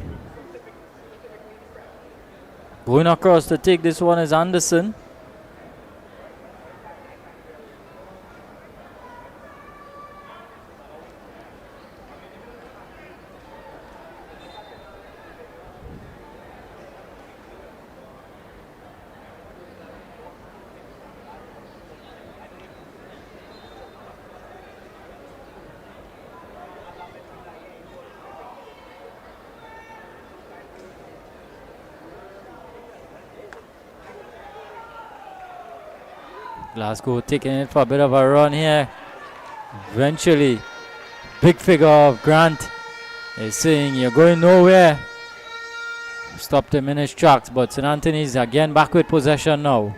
A: Going across to take this one is Anderson. Glasgow taking it for a bit of a run here. Eventually, big figure of Grant is saying, "You're going nowhere." Stopped him in his tracks, but St. Anthony's again back with possession now.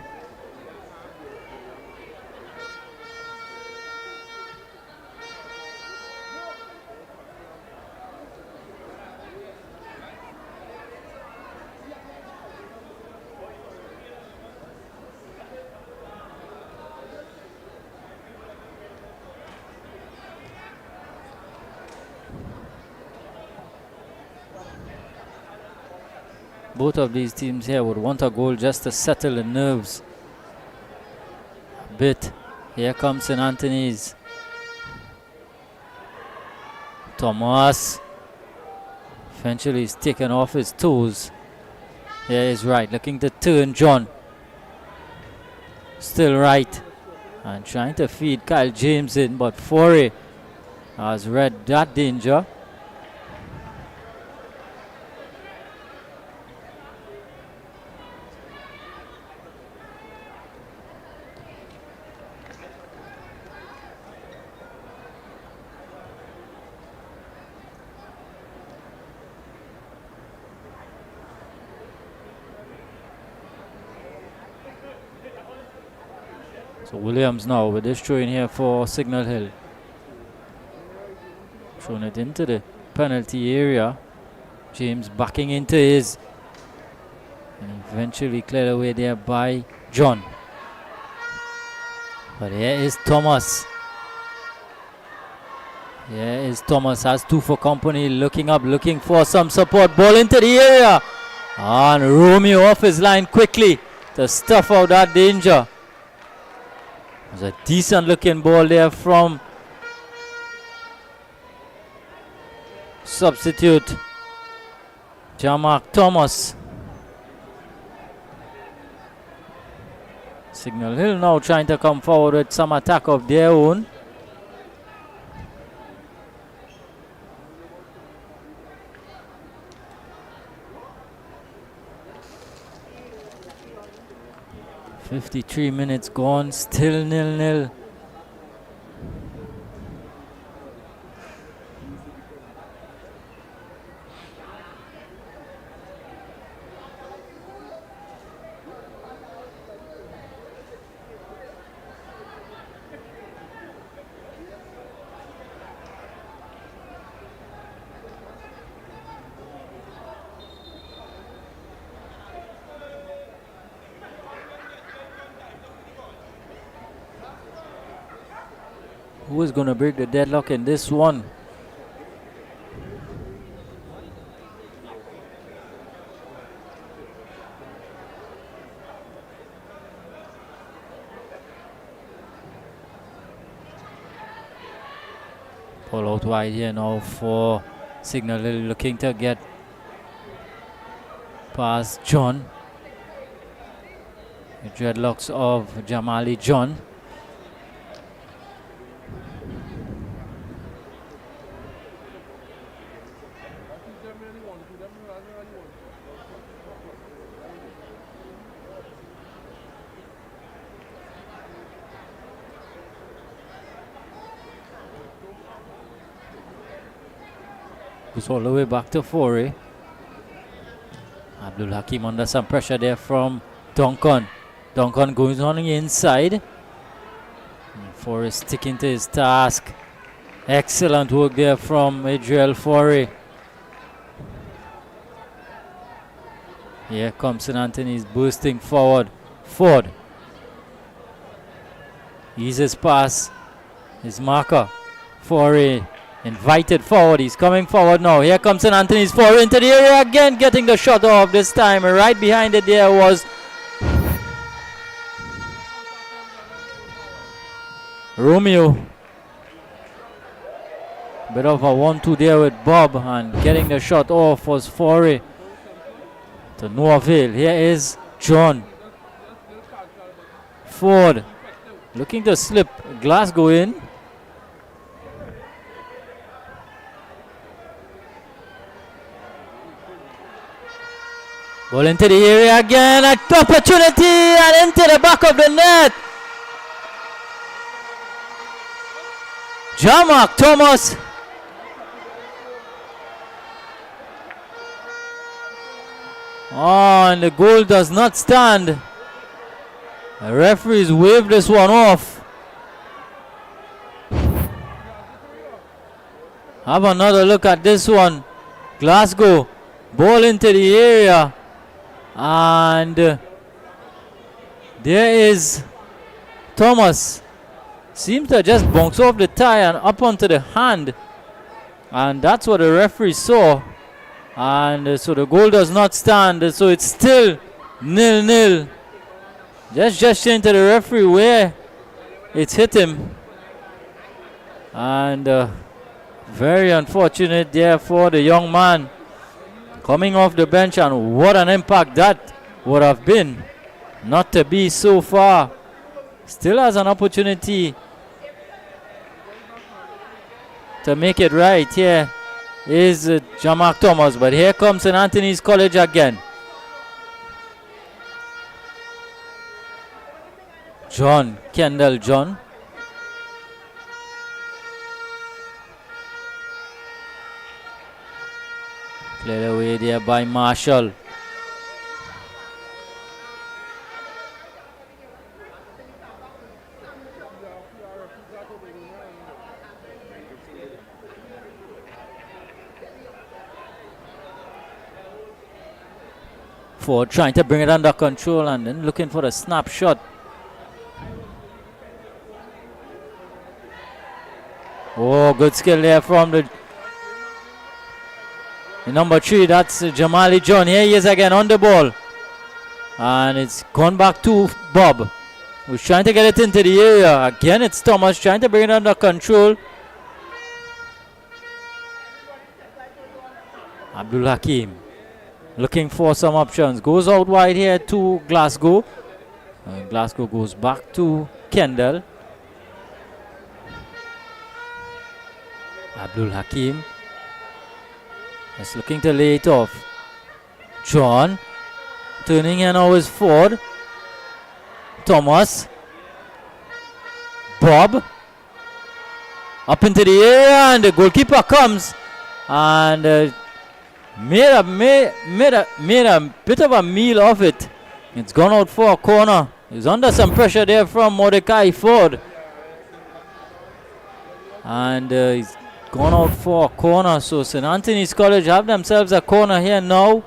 A: Both of these teams here would want a goal just to settle the nerves a bit. Here comes St. Anthony's. Thomas eventually is taken off his toes. Here is Wright looking to turn John. Still Wright. And trying to feed Kyle James in, but Forey has read that danger. So Williams now with this throw in here for Signal Hill. Throwing it into the penalty area. James backing into his, and eventually cleared away there by John. But here is Thomas. Here is Thomas, has two for company, looking up, looking for some support. Ball into the area. And Romeo off his line quickly to stuff out that danger. It was a decent looking ball there from substitute Jamark Thomas. Signal Hill now trying to come forward with some attack of their own. "53 minutes gone, still 0-0. Who is going to break the deadlock in this one? Pull out wide here now for Signal looking to get past John. The dreadlocks of Jamali John. Goes all the way back to Forey. Abdul Hakim under some pressure there from Duncan. Duncan goes on the inside. Forey sticking to his task. Excellent work there from Adriel Forey. Here comes St. Anthony's bursting forward. Ford. Eases pass. His marker. Forey invited forward. He's coming forward now. Here comes St. Anthony's Forey into the area again, getting the shot off this time. Right behind it there was Romeo. Bit of a 1-2 there with Bob, and getting the shot off was Forey. To no avail. Here is John. Ford looking to slip Glasgow in. Ball into the area again, an opportunity, and into the back of the net. Jamak Thomas. Oh, and the goal does not stand. The referees waved this one off. Have another look at this one. Glasgow, ball into the area. And there is Thomas. Seems to just bounce off the tie and up onto the hand. And that's what the referee saw. And so the goal does not stand. So it's still 0-0. Just gesturing to the referee where it's hit him. And very unfortunate there for the young man. Coming off the bench, and what an impact that would have been. Not to be so far. Still has an opportunity to make it right. Here is Jamak Thomas, but here comes St. Anthony's College again. John, Kendall John. Cleared away there by Marshall. Ford trying to bring it under control and then looking for a snapshot. Oh, good skill there from the number 3. That's Jamali John. Here he is again on the ball. And it's gone back to Bob, who's trying to get it into the area. Again, it's Thomas trying to bring it under control. Abdul Hakim looking for some options. Goes out wide here to Glasgow. Glasgow goes back to Kendall. Abdul Hakim is looking to lay it off. John turning here now is Ford. Thomas. Bob. Up into the area, and the goalkeeper comes and made a bit of a meal of it. It's gone out for a corner. He's under some pressure there from Mordecai Ford. And he's gone out for a corner. So St. Anthony's College have themselves a corner here now.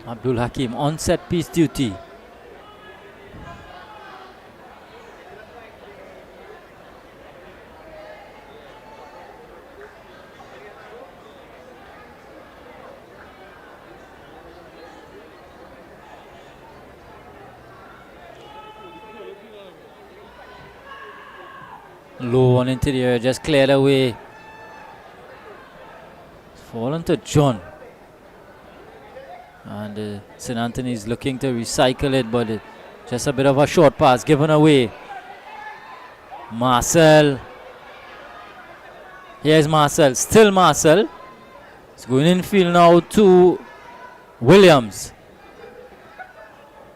A: Abdul Hakim on set piece duty. Low on into the area, just cleared away. Fallen to John. And St. Anthony's looking to recycle it, but just a bit of a short pass given away. Marcel. Here's Marcel. Still Marcel. It's going infield now to Williams.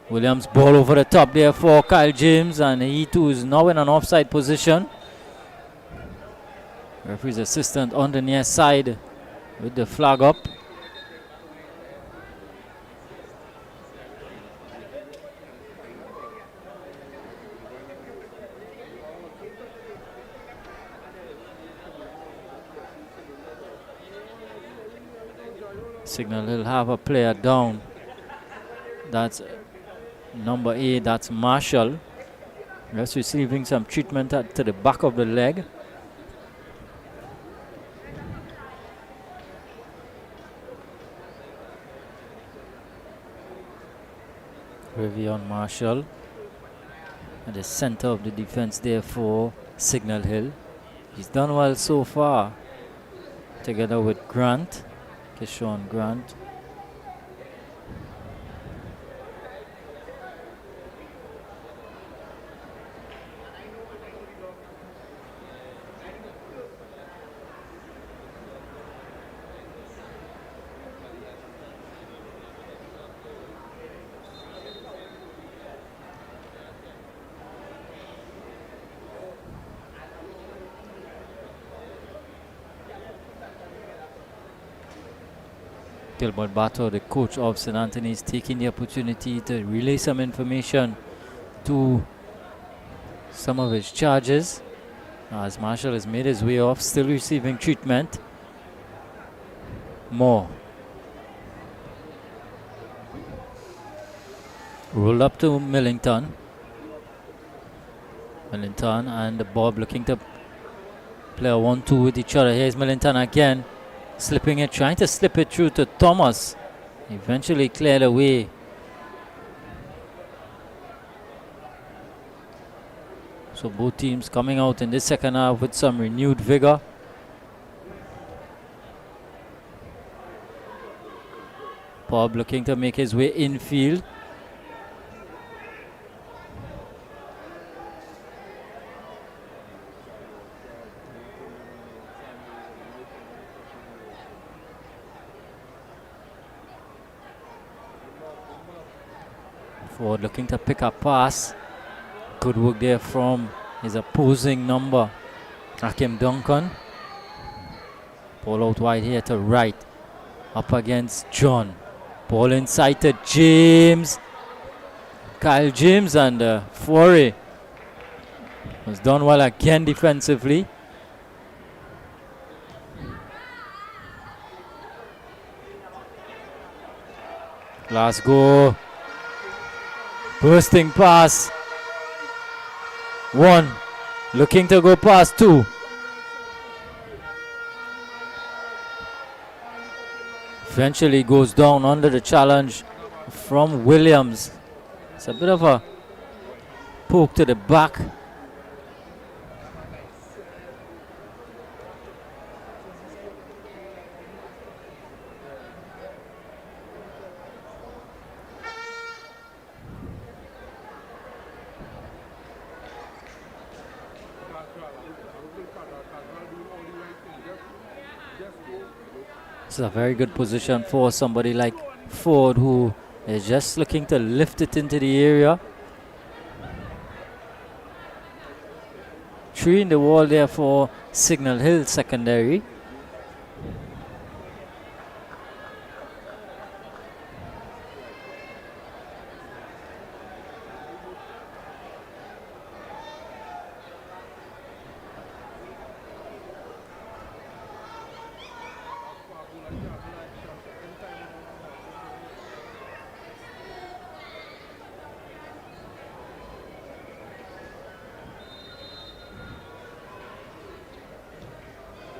A: Williams ball over the top there for Kyle James, and he too is now in an offside position. Referee's assistant on the near side with the flag up. Signal he'll have a player down. That's number 8, that's Marshall. Just receiving some treatment to the back of the leg. Rivion Marshall at the center of the defense there for Signal Hill. He's done well so far, together with Grant, Keshawn Grant. Gilbert Bato, the coach of St. Anthony's, taking the opportunity to relay some information to some of his charges. As Marshall has made his way off, still receiving treatment. Moore. Rolled up to Millington. Millington and Bob looking to play a 1-2 with each other. Here's Millington again. Slipping it, trying to slip it through to Thomas. Eventually cleared away. So both teams coming out in this second half with some renewed vigor. Bob looking to make his way infield. Ford looking to pick a pass. Good work there from his opposing number, Hakim Duncan. Ball out wide here to right. Up against John. Ball inside to James. Kyle James, and Foray was done well again defensively. Glasgow. Bursting pass. 1. Looking to go past 2. Eventually goes down under the challenge from Williams. It's a bit of a poke to the back. It's a very good position for somebody like Ford, who is just looking to lift it into the area. 3 in the wall there for Signal Hill secondary.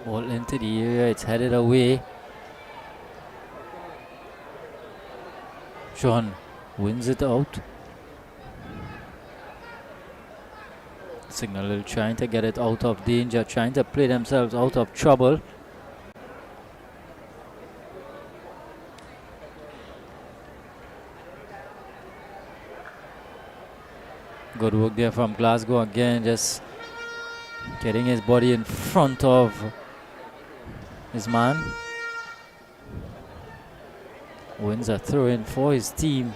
A: Ball into the area, it's headed away. John wins it out. Signal Hill trying to get it out of danger, trying to play themselves out of trouble. Good work there from Glasgow again, just getting his body in front of his man. Wins a throw-in for his team.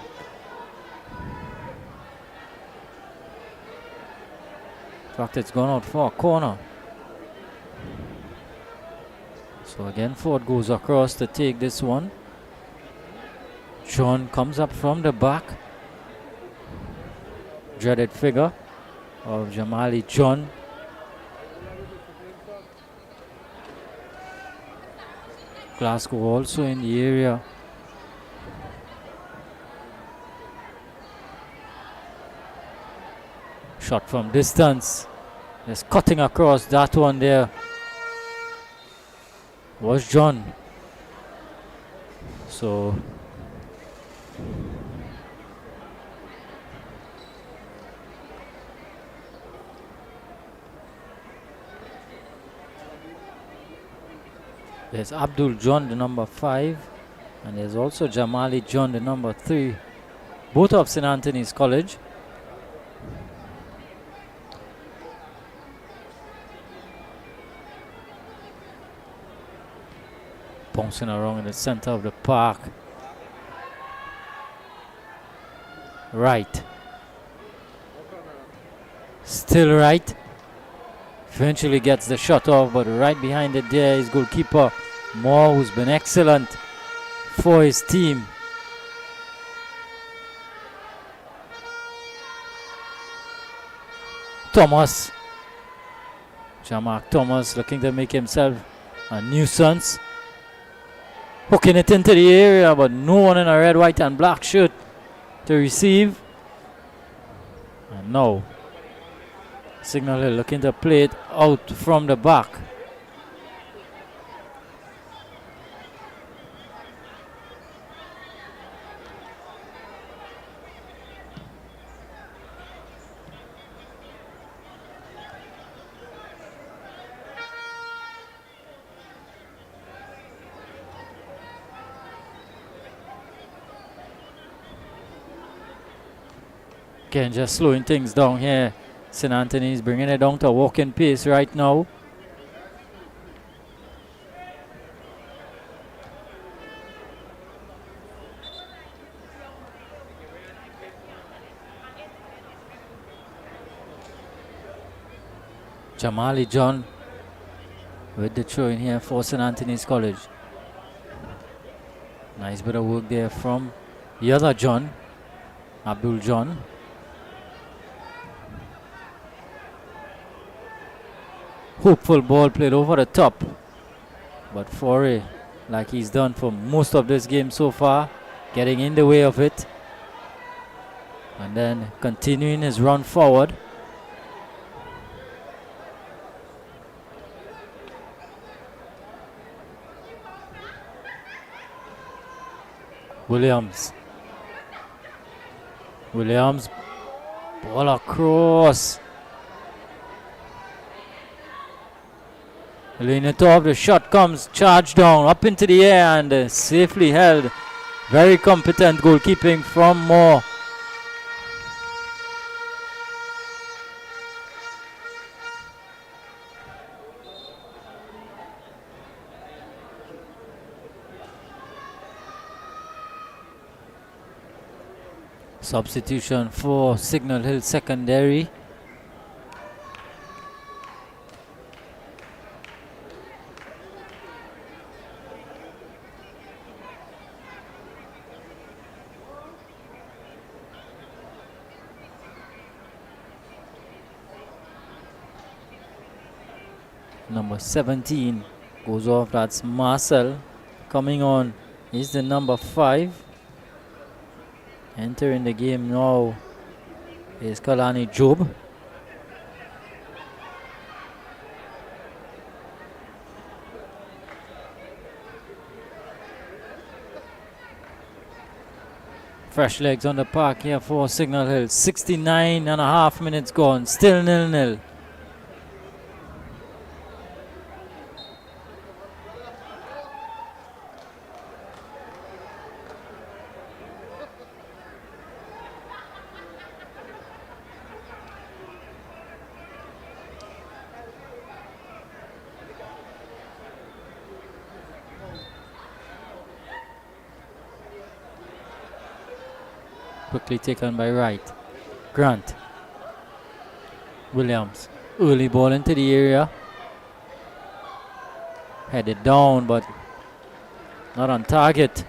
A: In fact, it's gone out for a corner. So again, Ford goes across to take this one. John comes up from the back. Dreaded figure of Jamali John. Glasgow also in the area. Shot from distance. Just cutting across that one there. Was John. So there's Abdul John, the number 5, and there's also Jamali John, the number 3, both of St. Anthony's College. Bouncing around in the center of the park. Right. Still right. Eventually gets the shot off, but right behind it there is goalkeeper Moore, who's been excellent for his team. Thomas. Jamark Thomas looking to make himself a nuisance. Hooking it into the area, but no one in a red, white and black shirt to receive. And now Signal Hill looking to play it out from the back. Again, just slowing things down here. St. Anthony's bringing it down to a walking pace right now. Jamali John with the throw in here for St. Anthony's College. Nice bit of work there from the other John, Abdul John. Hopeful ball played over the top, but Foray, like he's done for most of this game so far, getting in the way of it and then continuing his run forward. Williams, ball across. Laying it off, the shot comes, charged down, up into the air and safely held. Very competent goalkeeping from Moore. Substitution for Signal Hill Secondary. Number 17 goes off, that's Marcel. Coming on is the number 5. Entering the game now is Kalani Job. Fresh legs on the park here for Signal Hill. 69 and a half minutes gone, still 0-0. Quickly taken by Wright. Grant. Williams. Early ball into the area. Headed down, but not on target.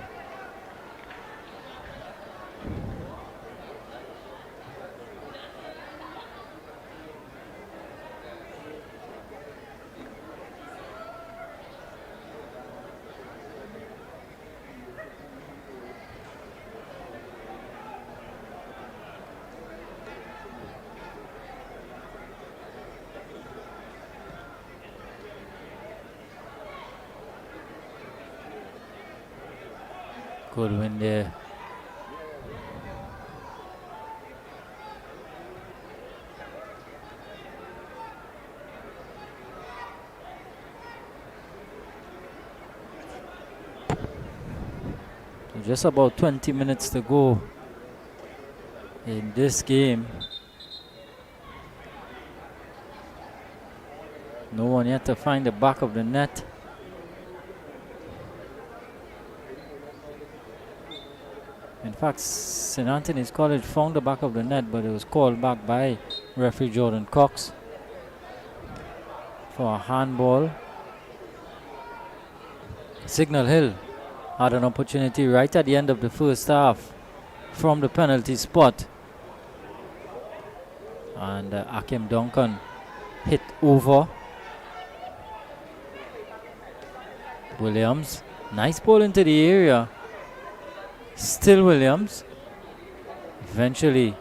A: Good win there. Just about 20 minutes to go in this game. No one yet to find the back of the net. In fact, St. Anthony's College found the back of the net, but it was called back by referee Jordan Cox for a handball. Signal Hill had an opportunity right at the end of the first half from the penalty spot. And Akim Duncan hit over. Williams, nice ball into the area. Still Williams. Eventually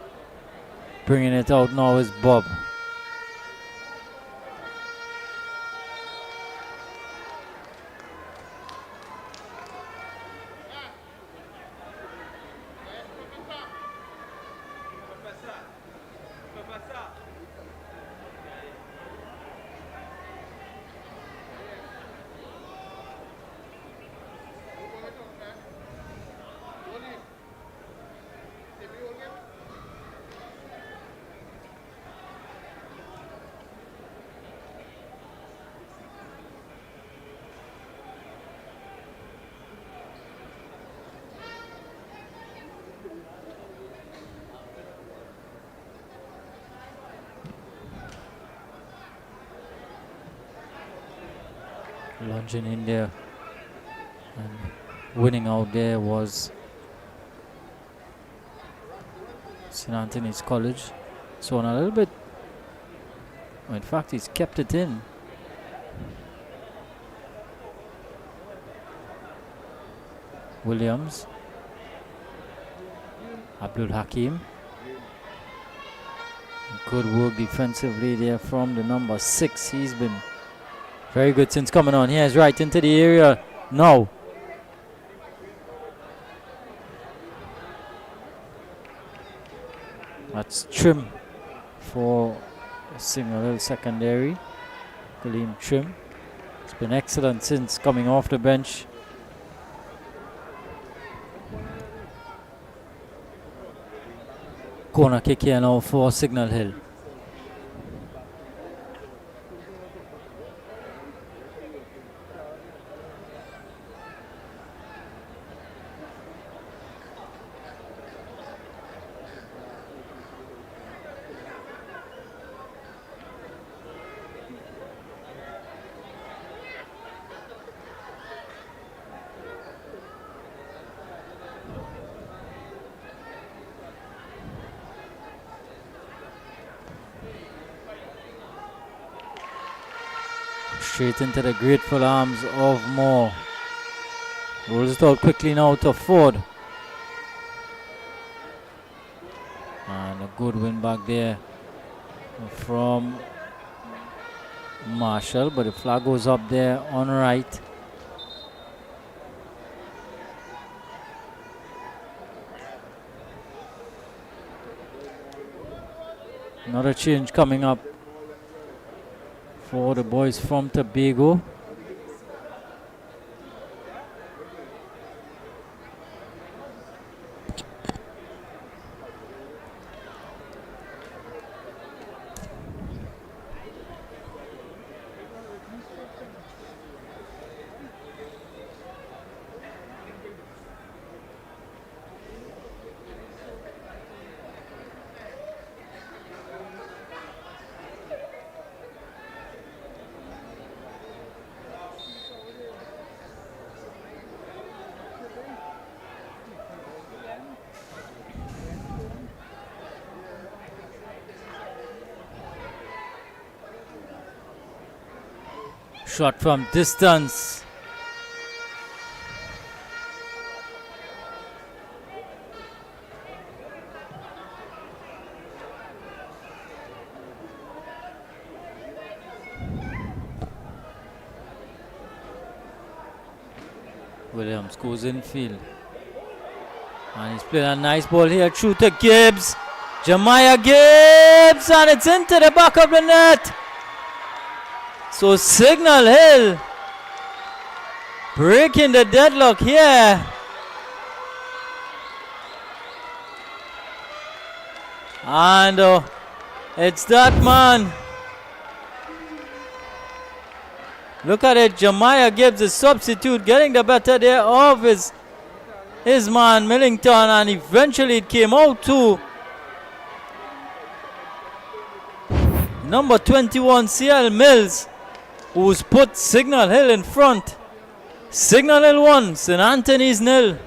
A: bringing it out now is Bob. Lunging in there and winning out there was St. Anthony's College. So on a little bit, well, in fact he's kept it in. Williams. Abdul Hakim. Good work defensively there from the number 6. He's been very good since coming on. Here's right into the area now. That's Trim for Signal Hill Secondary. Kaleem Trim. It's been excellent since coming off the bench. Corner kick here now for Signal Hill. Straight into the grateful arms of Moore. Rolls it out quickly now to Ford. And a good win back there from Marshall, but the flag goes up there on right. Another change coming up for the boys from Tobago. Shot from distance. Williams goes infield. And he's playing a nice ball here through to Gibbs. Jemiah Gibbs, and it's into the back of the net. So Signal Hill breaking the deadlock here. And it's that man. Look at it, Jemiah Gibbs, the substitute, getting the better there of his man Millington, and eventually it came out to number 21 CL Mills, who's put Signal Hill in front. Signal Hill 1, St. Anthony's 0.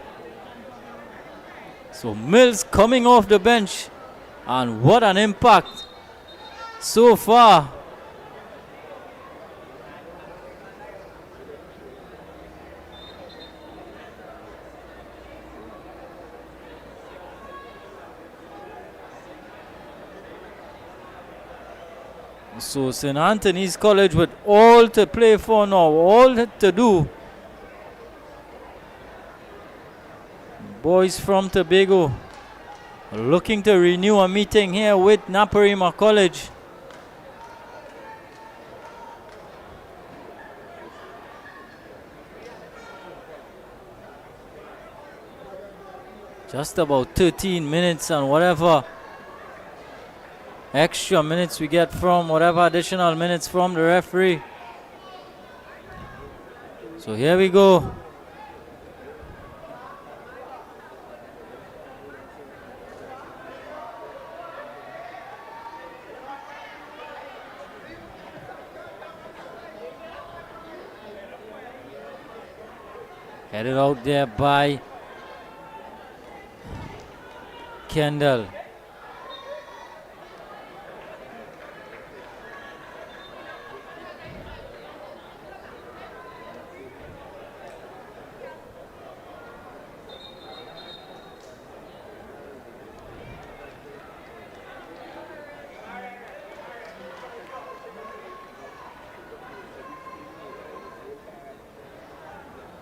A: So Mills coming off the bench, and what an impact so far. So St. Anthony's College with all to play for now, all to do. Boys from Tobago looking to renew a meeting here with Naparima College. Just about 13 minutes and whatever extra minutes we get from, whatever additional minutes from the referee. So here we go. Headed out there by Kendall.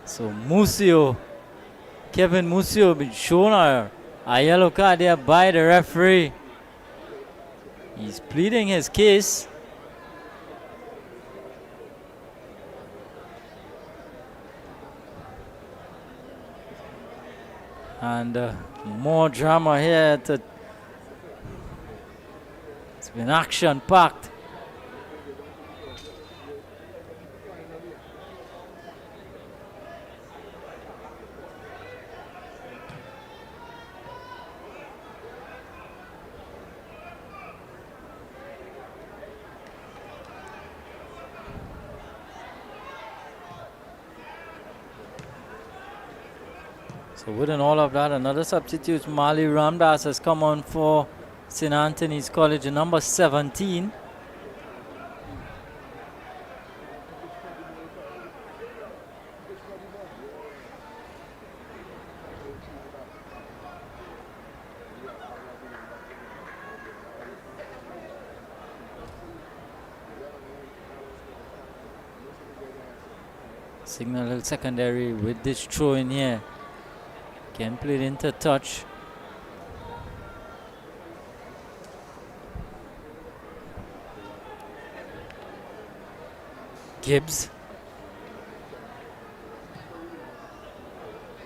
A: So Musio, Kevin Musio, been shown a yellow card there by the referee. He's pleading his case. And more drama here. It's been action-packed. So within all of that, another substitute, Mali Ramdas, has come on for St. Anthony's College, number 17. Signal Hill Secondary with this throw in here. Can play it into touch. Gibbs.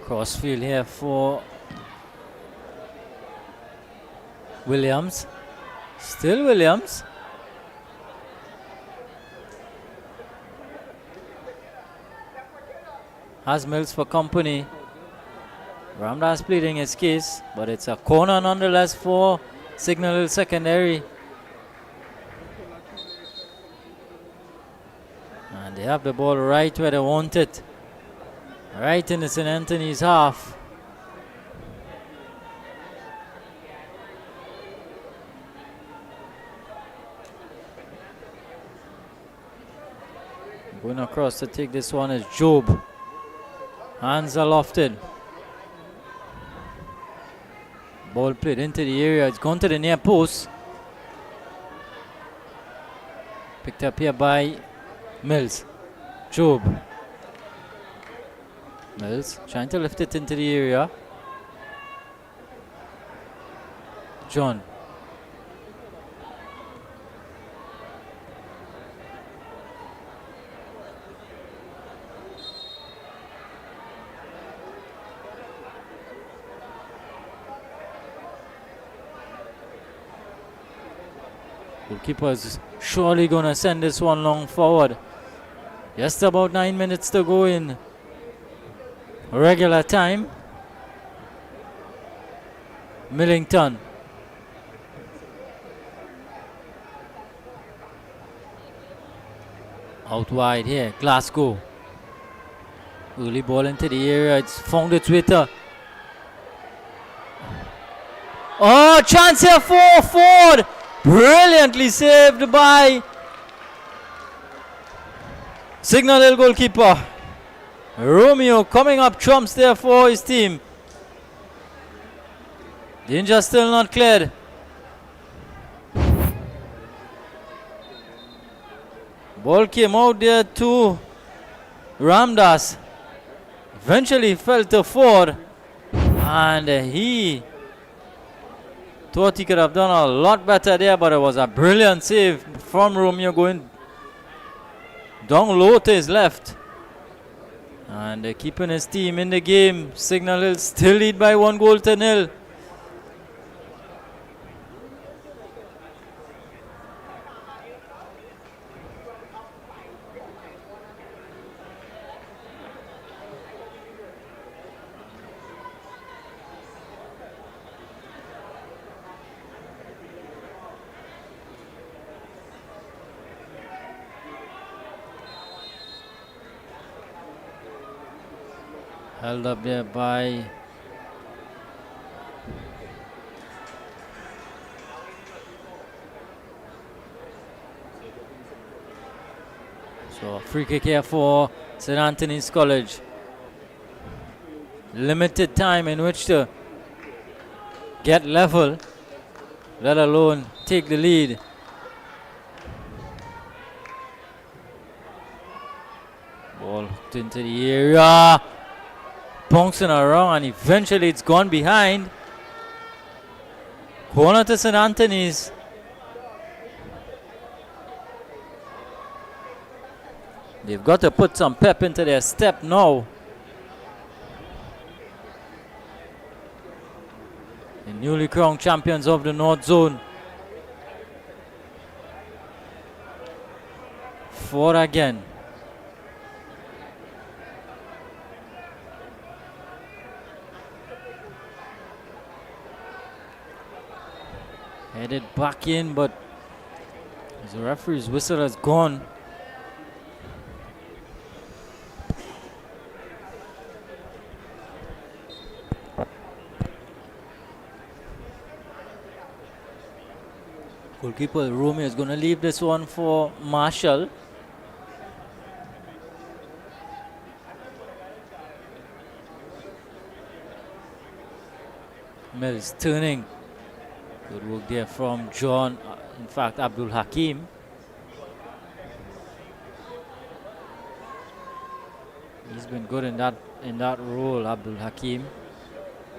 A: Crossfield here for Williams. Still Williams. Has Mills for company. Ramdas pleading his case, but it's a corner nonetheless for Signal Hill Secondary. And they have the ball right where they want it. Right in the St. Anthony's half. Going across to take this one is Job. Hands are lofted. Ball played into the area. It's gone to the near post. Picked up here by Mills. Job. Mills trying to lift it into the area. John. Goalkeeper's surely gonna send this one long forward. Just about 9 minutes to go in regular time. Millington. Out wide here, Glasgow. Early ball into the area, it's found its way to. Oh, chance here for Ford! Brilliantly saved by Signal Hill goalkeeper. Romeo coming up trumps there for his team. Danger still not cleared. Ball came out there to Ramdas. Eventually fell to Ford. And he thought he could have done a lot better there, but it was a brilliant save from Romeo going down low to his left. And keeping his team in the game. Signal Hill still lead by 1-0. Held up there by so a free kick here for St. Anthony's College. Limited time in which to get level, let alone take the lead. Ball hooked into the area. Bouncing around and eventually it's gone behind. Corner to St. Anthony's. They've got to put some pep into their step now. The newly crowned champions of the North Zone. Ford again. Headed back in, but the referee's whistle has gone. Goalkeeper Romeo is going to leave this one for Marshall. Mills turning. Good work there from John, in fact Abdul Hakim. He's been good in that role, Abdul Hakim.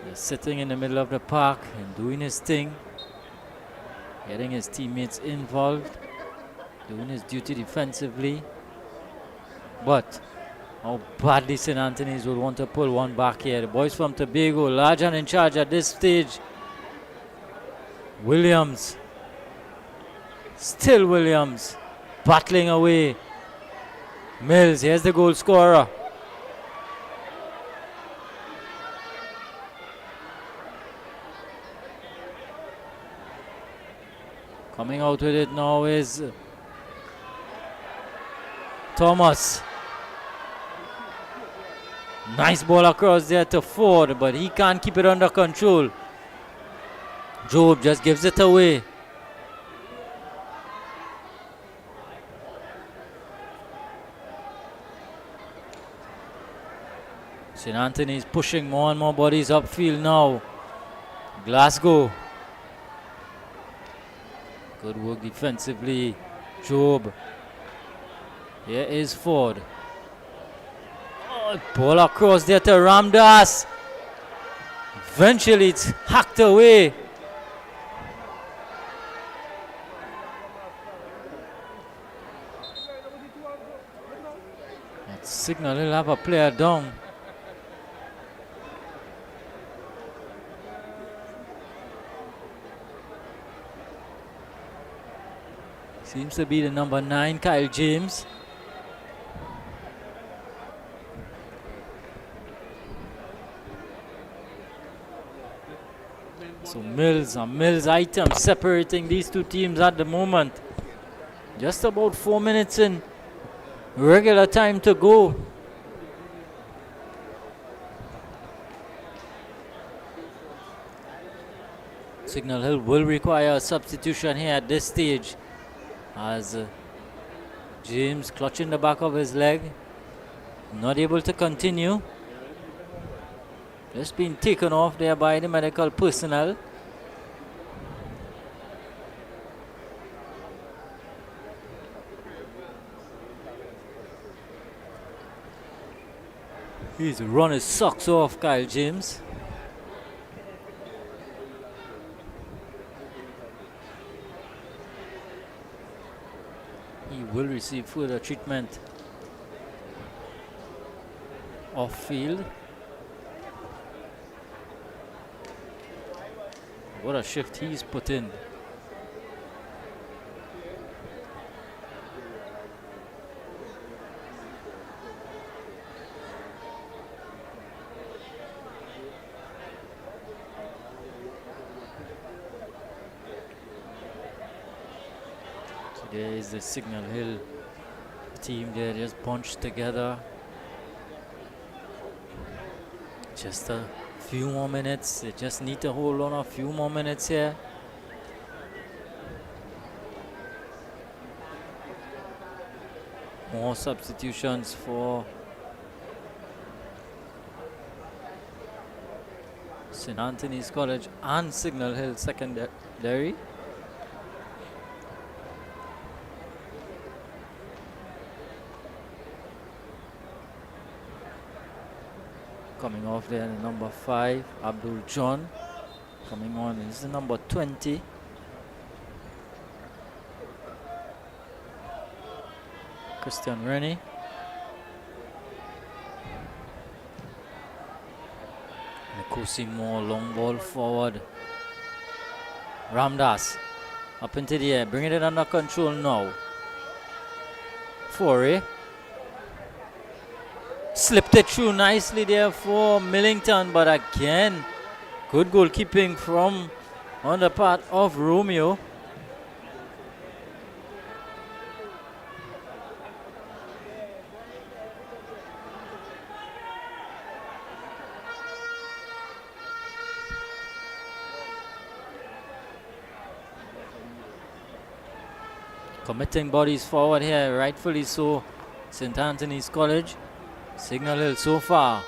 A: He's sitting in the middle of the park and doing his thing, getting his teammates involved, doing his duty defensively. But how badly St. Anthony's would want to pull one back here. The boys from Tobago, large and in charge at this stage. Williams, still Williams, battling away. Mills, here's the goal scorer. Coming out with it now is Thomas. Nice ball across there to Ford, but he can't keep it under control. Job just gives it away. St. Anthony's pushing more and more bodies upfield now. Glasgow. Good work defensively. Job. Here is Ford. Oh, ball across there to Ramdas. Eventually it's hacked away. That signal, he'll have a player down. Seems to be the number 9, Kyle James. So Mills, a Mills item separating these two teams at the moment. Just about 4 minutes in. Regular time to go. Signal Hill will require a substitution here at this stage, as James clutching the back of his leg, not able to continue. Just being taken off there by the medical personnel. He's run his socks off, Kyle James. He will receive further treatment off field. What a shift he's put in. There is the Signal Hill team there, just bunched together. Just a few more minutes. They just need to hold on a few more minutes here. More substitutions for St. Anthony's College and Signal Hill Secondary. Coming off there, the number 5, Abdul John. Coming on is the number 20. Christian Rennie. Nkosi Moore, long ball forward. Ramdas up into the air, bringing it under control now. Foray. Slipped it through nicely there for Millington, but again, good goalkeeping from on the part of Romeo. Committing bodies forward here, rightfully so, St. Anthony's College. Signal Hill so far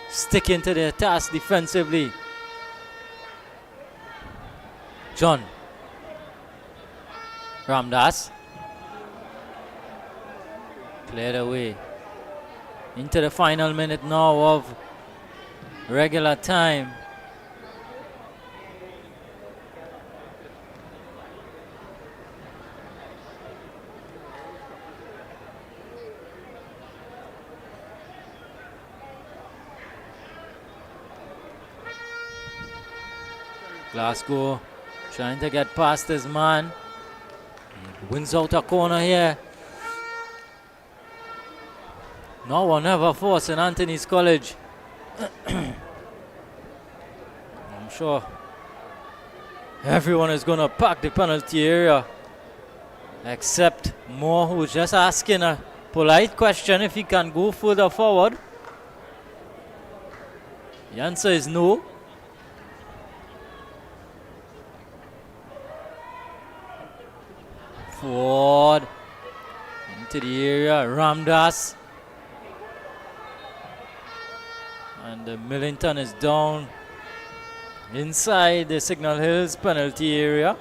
A: sticking to their task defensively. John. Ramdas. Cleared away. Into the final minute now of regular time. Glasgow trying to get past his man. He wins out a corner here. Now or never for St. Anthony's College. I'm sure everyone is going to pack the penalty area, except Moore, who's just asking a polite question if he can go further forward. The answer is no. Forward into the area, Ramdas. And Millington is down inside the Signal Hills penalty area.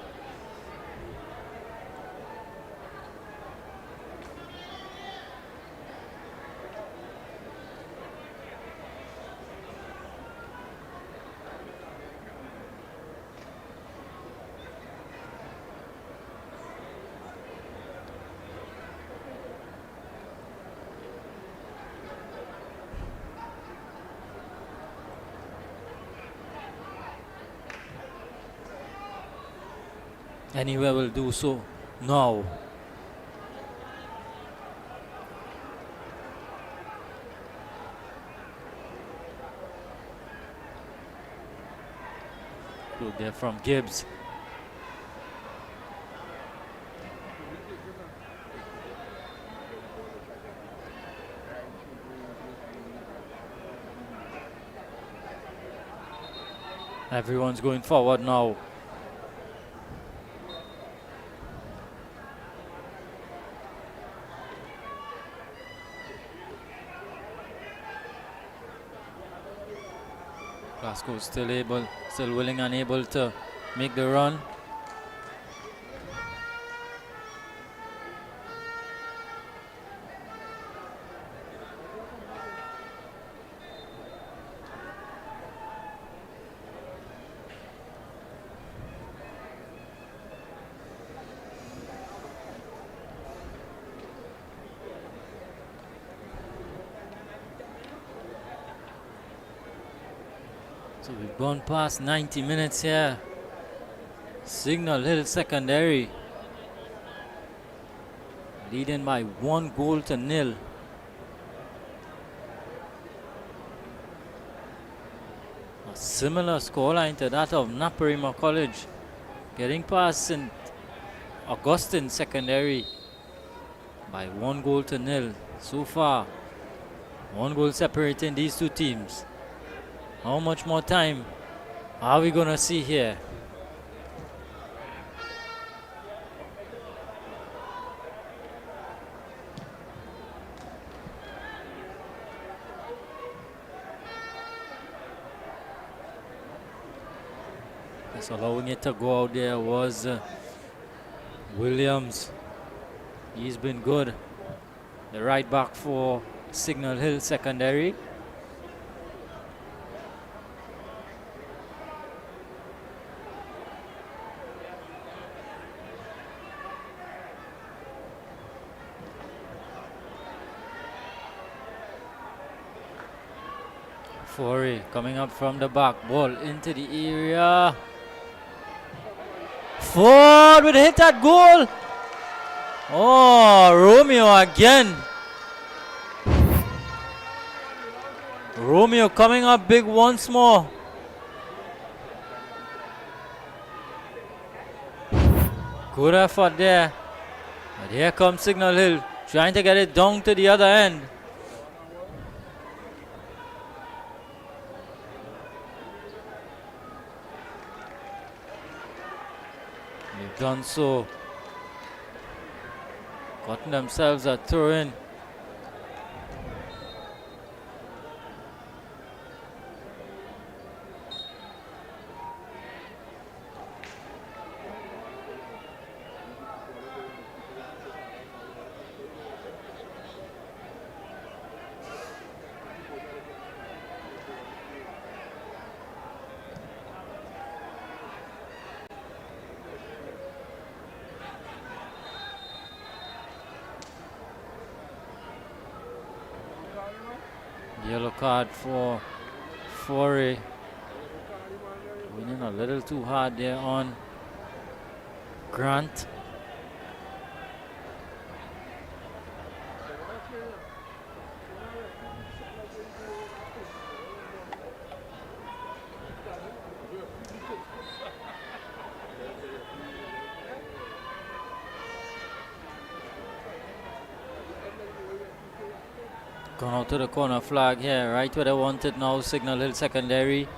A: Anywhere will do so now. Good there from Gibbs. Everyone's going forward now. Glasgow still willing and able to make the run. So we've gone past 90 minutes here. Signal Hill Secondary leading by 1-0. A similar scoreline to that of Naparima College, getting past St. Augustine Secondary by 1-0 so far. 1 goal separating these two teams. How much more time are we going to see here? Just allowing it to go out there was Williams. He's been good. The right back for Signal Hill Secondary. Forey coming up from the back, ball into the area. Ford with a hit at goal. Oh, Romeo again. Romeo coming up big once more. Good effort there. But here comes Signal Hill trying to get it down to the other end. They've done so. Gotten themselves a throw in. Yellow card for Forey. Winning a little too hard there on Grant. Gone out to the corner flag here, right where they want it now, Signal Hill Secondary.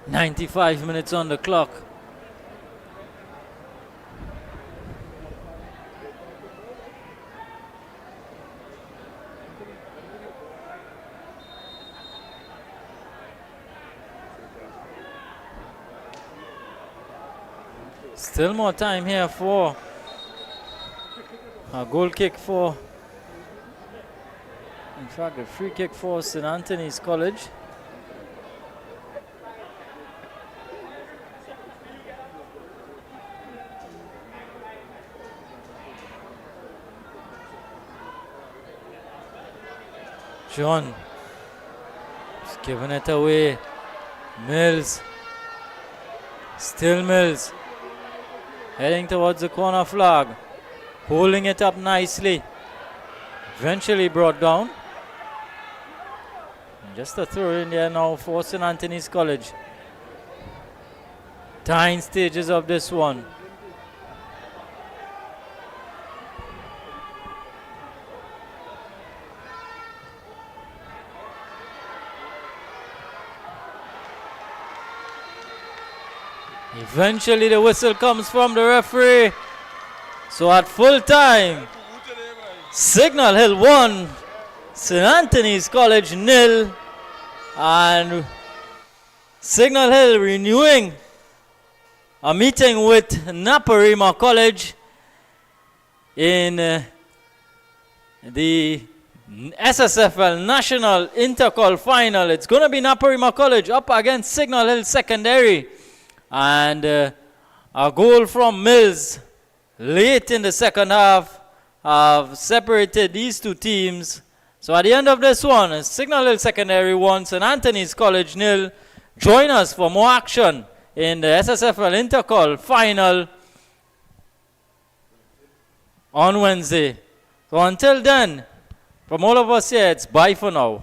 A: "95 minutes on the clock. Still more time here for a goal kick for, in fact, a free kick for St. Anthony's College. John is giving it away. Mills. Still Mills. Heading towards the corner flag. Holding it up nicely. Eventually brought down. And just a throw in there now for St. Anthony's College. Dying stages of this one. Eventually the whistle comes from the referee. So at full time, Signal Hill 1, St. Anthony's College 0. And Signal Hill renewing a meeting with Naparima College in the SSFL National INTERCOL final. It's going to be Naparima College up against Signal Hill Secondary. And a goal from Mills late in the second half have separated these two teams. So at the end of this one, Signal Hill Secondary 1, St. Anthony's College 0. Join us for more action in the SSFL INTERCOL final on Wednesday. So until then, from all of us here, it's bye for now.